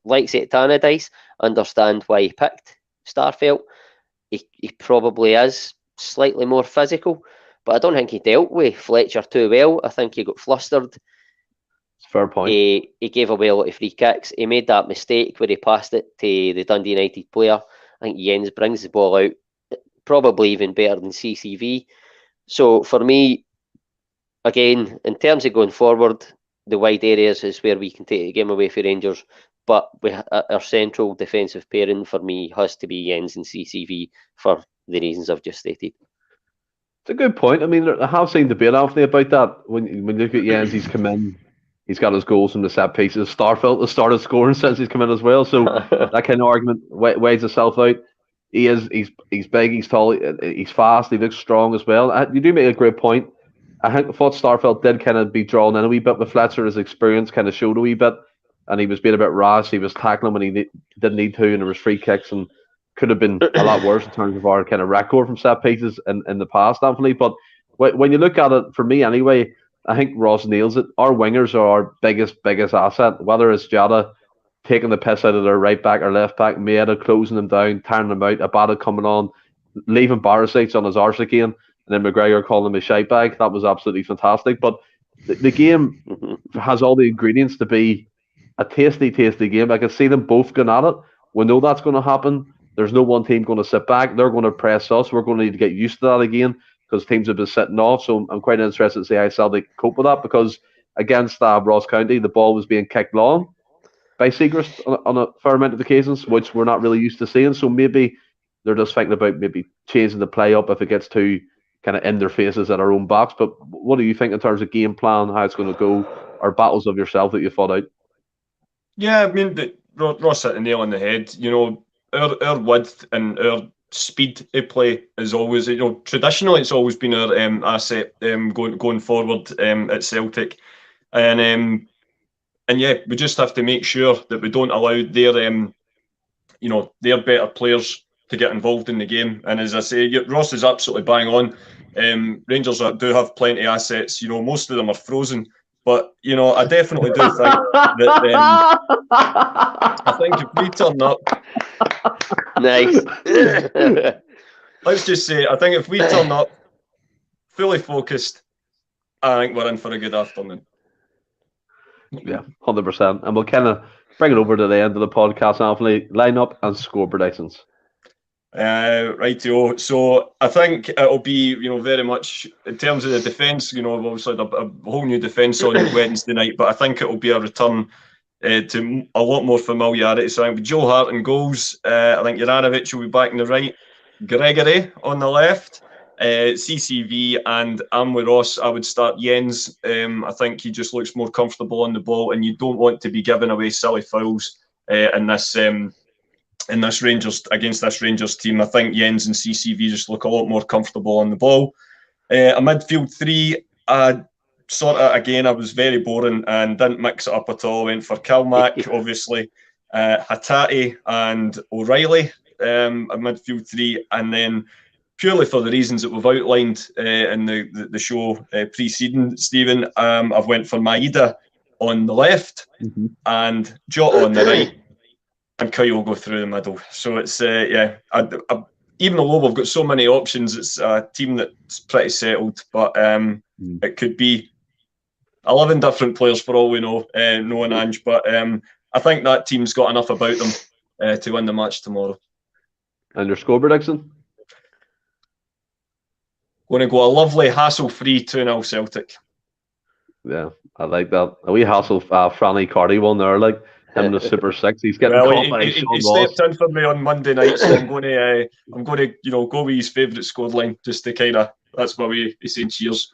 Like Tannadice, understand why he picked Starfelt. He probably is slightly more physical, but I don't think he dealt with Fletcher too well. I think he got flustered. Fair point. He gave away a lot of free kicks. He made that mistake where he passed it to the Dundee United player. I think Jens brings the ball out probably even better than CCV. So for me, again, in terms of going forward, the wide areas is where we can take the game away for Rangers. But our central defensive pairing for me has to be Jens and CCV for the reasons I've just stated. It's a good point. I mean, I have seen debate, Anthony, about that. When you look at Jens, he's come in, he's got his goals from the set pieces. Starfelt has started scoring since he's come in as well. So that kind of argument weighs itself out. He's big, he's tall, he's fast, he looks strong as well. You do make a great point. I thought Starfelt did kind of be drawn in a wee bit with Fletcher. His experience kind of showed a wee bit, and he was being a bit rash. He was tackling when he didn't need to, and there was free kicks, and could have been a lot worse in terms of our kind of record from set pieces in the past, Anthony. But when you look at it, for me anyway, I think Ross nails it. Our wingers are our biggest asset, whether it's Jada taking the piss out of their right back or left back, Maeda closing them down, tearing them out, Abada coming on, leaving Barisic on his arse again, and then McGregor calling him a shite bag. That was absolutely fantastic. But the game has all the ingredients to be a tasty game. I can see them both going at it. We know that's going to happen. There's no one team going to sit back. They're going to press us. We're going to need to get used to that again because teams have been sitting off. So I'm quite interested to see how Celtic cope with that, because against Ross County, the ball was being kicked long by Segrist on a fair amount of occasions, which we're not really used to seeing. So maybe they're just thinking about maybe changing the play up if it gets too kind of in their faces at our own box. But what do you think in terms of game plan, how it's going to go, or battles of yourself that you fought out? Yeah, I mean, Ross hit the nail on the head. You know, our width and our speed of play is always, you know, traditionally it's always been our asset going forward at Celtic, and yeah, we just have to make sure that we don't allow their better players to get involved in the game. And as I say, Ross is absolutely bang on. Rangers do have plenty of assets. You know, most of them are frozen. But, you know, I definitely do think that I think if we turn up... Nice. Let's just say, I think if we turn up fully focused, I think we're in for a good afternoon. Yeah, 100%. And we'll kind of bring it over to the end of the podcast, Anthony. Line up and score predictions. Rightio. So I think it'll be, you know, very much in terms of the defence, you know, obviously a whole new defence on Wednesday night, but I think it'll be a return to a lot more familiarity. So I think with Joe Hart in goals, I think Juranovic will be back on the right, Gregory on the left, CCV, and I'm with Ross. I would start Jens. I think he just looks more comfortable on the ball, and you don't want to be giving away silly fouls in this Rangers team. I think Jens and CCV just look a lot more comfortable on the ball. A midfield three, sort of again, I was very boring and didn't mix it up at all. Went for Kalmak, obviously, Hatate and O'Reilly, a midfield three, and then purely for the reasons that we've outlined in the show preceding, Stephen, I've went for Maeda on the left and Jota on the right, and Kyle will go through the middle. So it's, even although we've got so many options, it's a team that's pretty settled, but it could be 11 different players for all we know, knowing Ange, but I think that team's got enough about them to win the match tomorrow. And your score prediction? Going to go a lovely hassle-free 2-0 Celtic. Yeah, I like that. A wee hassle, Franny Carty one there, like him in the Super Six. He's getting caught by he stepped in for me on Monday night, so I'm going to go with his favourite scoreline just to kind of, that's why he's saying cheers.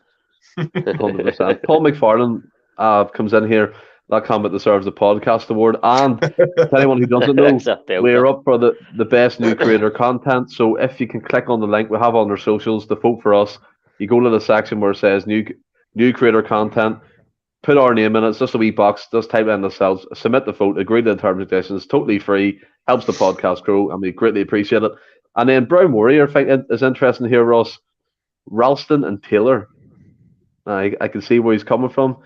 100%. Paul McFarlane comes in here. That comment deserves the podcast award. And to anyone who doesn't know, we're up for the best new creator content. So if you can click on the link we have on our socials to vote for us, you go to the section where it says new creator content, put our name in it. It's just a wee box. Just type in the cells, submit the vote, agree to the terms and conditions. Totally free. Helps the podcast grow, and we greatly appreciate it. And then Brown Warrior, I think is interesting here, Ross. Ralston and Taylor. I can see where he's coming from,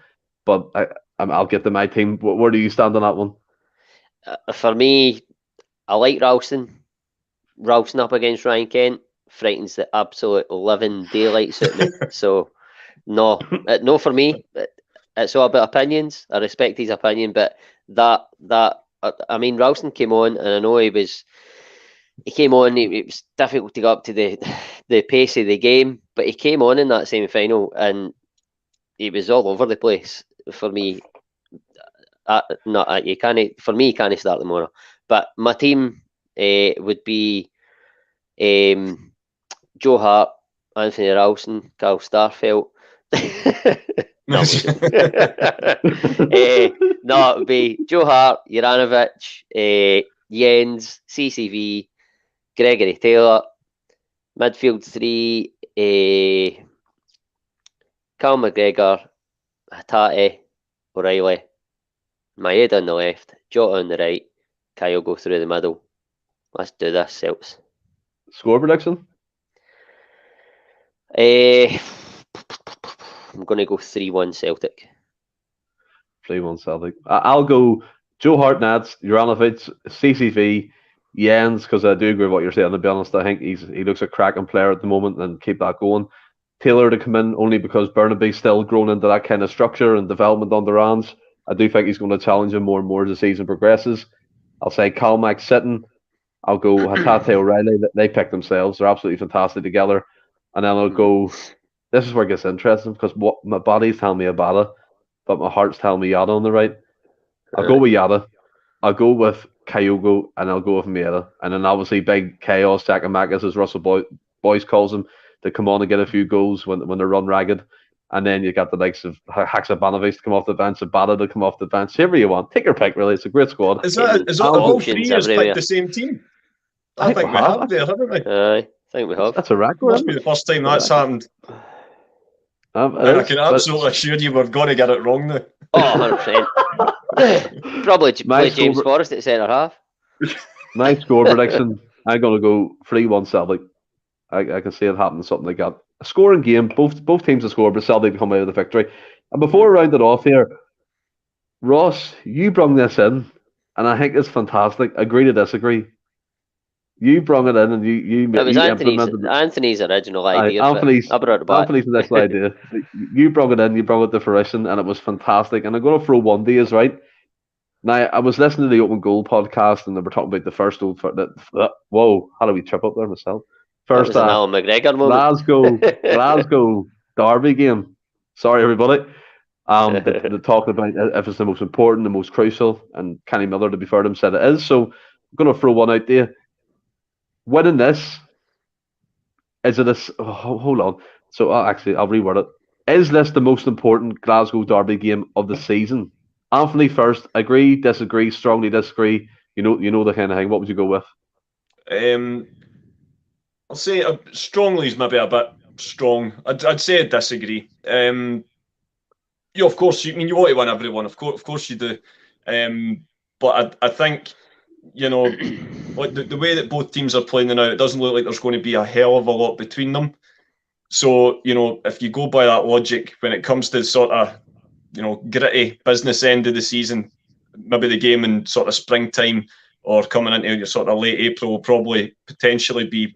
but I'll get to my team. Where do you stand on that one? For me, I like Ralston. Ralston up against Ryan Kent frightens the absolute living daylights out of me. So, no for me. It's all about opinions. I respect his opinion, but I mean, Ralston came on, and I know he came on. It was difficult to go up to the the pace of the game, but he came on in that semi-final and he was all over the place. For me, you can't. For me, he can't start tomorrow. But my team would be Joe Hart, Anthony Ralston, Carl Starfelt. No, it would be Joe Hart, Juranovic, Jens, CCV, Gregory Taylor, midfield 3, Cal McGregor, Hatate, O'Reilly, Maeda on the left, Jota on the right, Kyle go through the middle. Let's do this, Celts. Score prediction? I'm going to go 3-1 Celtic. 3-1 Celtic. I'll go Joe Hart, Nats, Juranovic, CCV, Jens, because I do agree with what you're saying. To be honest, I think he looks a cracking player at the moment, and keep that going. Taylor to come in only because Burnaby's still grown into that kind of structure and development on the hands. I do think he's going to challenge him more and more as the season progresses. I'll say Calmac sitting. I'll go Hatate O'Reilly. They pick themselves. They're absolutely fantastic together. And then I'll go. This is where it gets interesting because what my body's telling me Abada, but my heart's telling me Yada on the right. I'll go with Yada. I'll go with Kyogo, and I'll go with Maeda. And then obviously big chaos, Sakamakis, as Russell Bhoys calls him, to come on and get a few goals when they run ragged. And then you got the likes of Haksabanovic to come off the bench, Abada to come off the bench. Whoever you want. Take your pick, really. It's a great squad. Is that all three has picked the same team? I think we have there, haven't we? I think we have. That's a record. Must be the first time that's happened. I can absolutely assure you we're going to get it wrong now. Oh, 100%. Probably play James Forrest at centre half. My score prediction, I'm going to go 3-1 Celtic. I can see it happening, something like that. A scoring game, both teams have scored, but Celtic come out with the victory. And before we round it off here, Ross, you brought this in, and I think it's fantastic. Agree to disagree. You brought it in, and you it was Anthony's original idea. Anthony's initial idea. You brought it in, you brought it to fruition, and it was fantastic. And I'm going to throw one to you, right? Now, I was listening to the Open Goal podcast, and they were talking about the first old. Whoa, how do we trip up there myself? First, McGregor moment. Glasgow Derby game. Sorry, everybody. They talked about if it's the most important, the most crucial, and Kenny Miller, to be fair to him, said it is. So I'm going to throw one out there. Winning this, is it a... Oh, hold on. So actually, I'll reword it. Is this the most important Glasgow Derby game of the season? Anthony first. Agree, disagree, strongly disagree. You know the kind of thing. What would you go with? I'll say strongly is maybe a bit strong. I'd say I disagree. Of course, you want to win everyone. Of course you do. But I think, like the way that both teams are playing now, it doesn't look like there's going to be a hell of a lot between them. So, if you go by that logic, when it comes to sort of, gritty business end of the season, maybe the game in sort of springtime or coming into your sort of late April will probably potentially be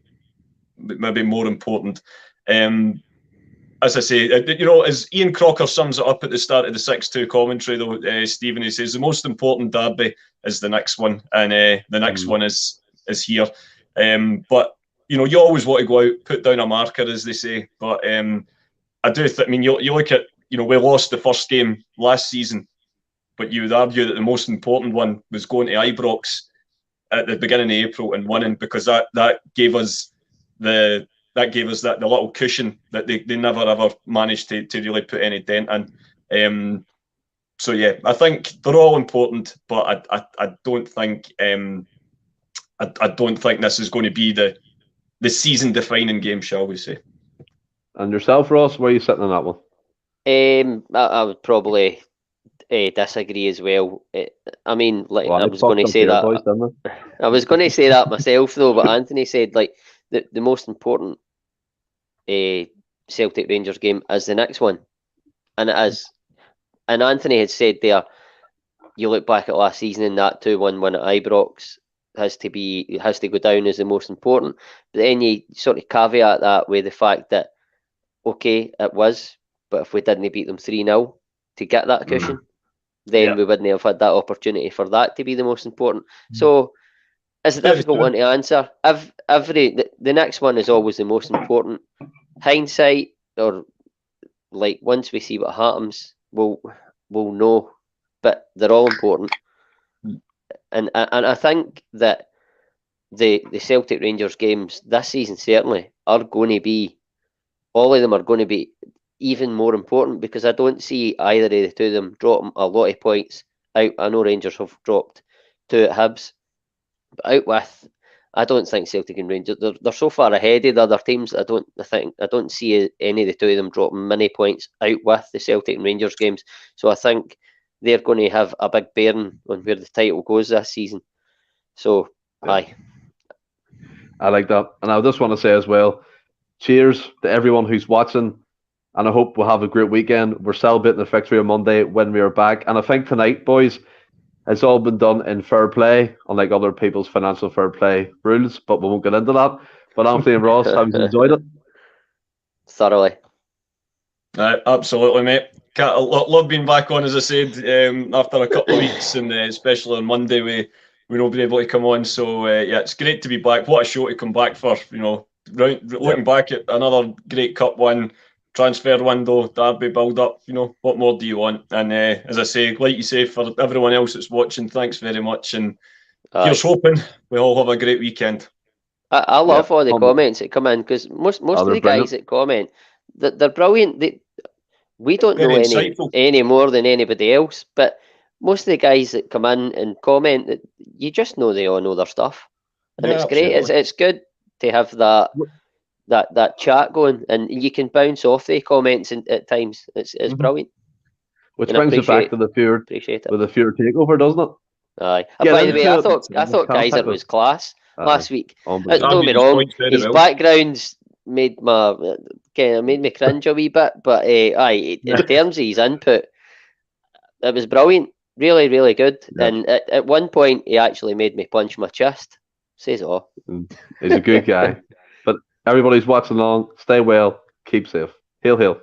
maybe more important. As I say, as Ian Crocker sums it up at the start of the 6-2 commentary, though, Stephen, he says the most important derby is the next one, and the next one is here. But you always want to go out, put down a marker, as they say. But I do think. You look at we lost the first game last season, but you would argue that the most important one was going to Ibrox at the beginning of April and winning, because that gave us the little cushion that they never ever managed to really put any dent in. So yeah, I think they're all important, but I don't think I don't think this is going to be the season defining game, shall we say. And yourself, Ross, where are you sitting on that one? I would probably disagree as well. I was going to say that. Boys, I was going to say that myself though, but Anthony said the most important Celtic Rangers game is the next one, and it is. And Anthony had said there, you look back at last season and that 2-1 win at Ibrox has to go down as the most important. But then you sort of caveat that with the fact that okay, it was, but if we didn't beat them 3-0 to get that cushion, then we wouldn't have had that opportunity for that to be the most important. So It's a difficult one to answer. The next one is always the most important. Hindsight, or like once we see what happens, we'll know. But they're all important, and I think that the Celtic Rangers games this season certainly are going to be, all of them are going to be even more important, because I don't see either of the two of them dropping a lot of points out. I know Rangers have dropped 2 at Hibs, but out with, I don't think Celtic and Rangers, they're so far ahead of the other teams. I don't see any of the two of them dropping many points out with the Celtic and Rangers games. So I think they're going to have a big bearing on where the title goes this season. So, aye. I like that. And I just want to say as well, cheers to everyone who's watching. And I hope we'll have a great weekend. We're celebrating the victory on Monday when we are back. And I think tonight, boys, it's all been done in fair play, unlike other people's financial fair play rules. But we won't get into that. But Anthony and Ross, have you enjoyed it? Thoroughly. Absolutely, mate. Love being back on, as I said, after a couple of weeks, and especially on Monday we not been able to come on. So yeah, it's great to be back. What a show to come back for. Looking back at another great cup win, transfer window, derby build up. What more do you want? And as I say, like you say, for everyone else that's watching, thanks very much. And here's hoping we all have a great weekend. I love all the comments that come in, because most of the guys that comment, they're brilliant. We don't know any more than anybody else, but most of the guys that come in and comment, that you just know they all know their stuff, and it's great. It's good to have that chat going, and you can bounce off the comments at times. It's brilliant. Which brings it back to the Fjord takeover, doesn't it? Aye. By the way, I thought Kaiser was class last week. Don't get me wrong, his background's made me cringe a wee bit, but in terms of his input, it was brilliant. Really, really good. Yeah. And at one point, he actually made me punch my chest. Says it all. He's a good guy. But everybody's watching along. Stay well. Keep safe. Hail, hail.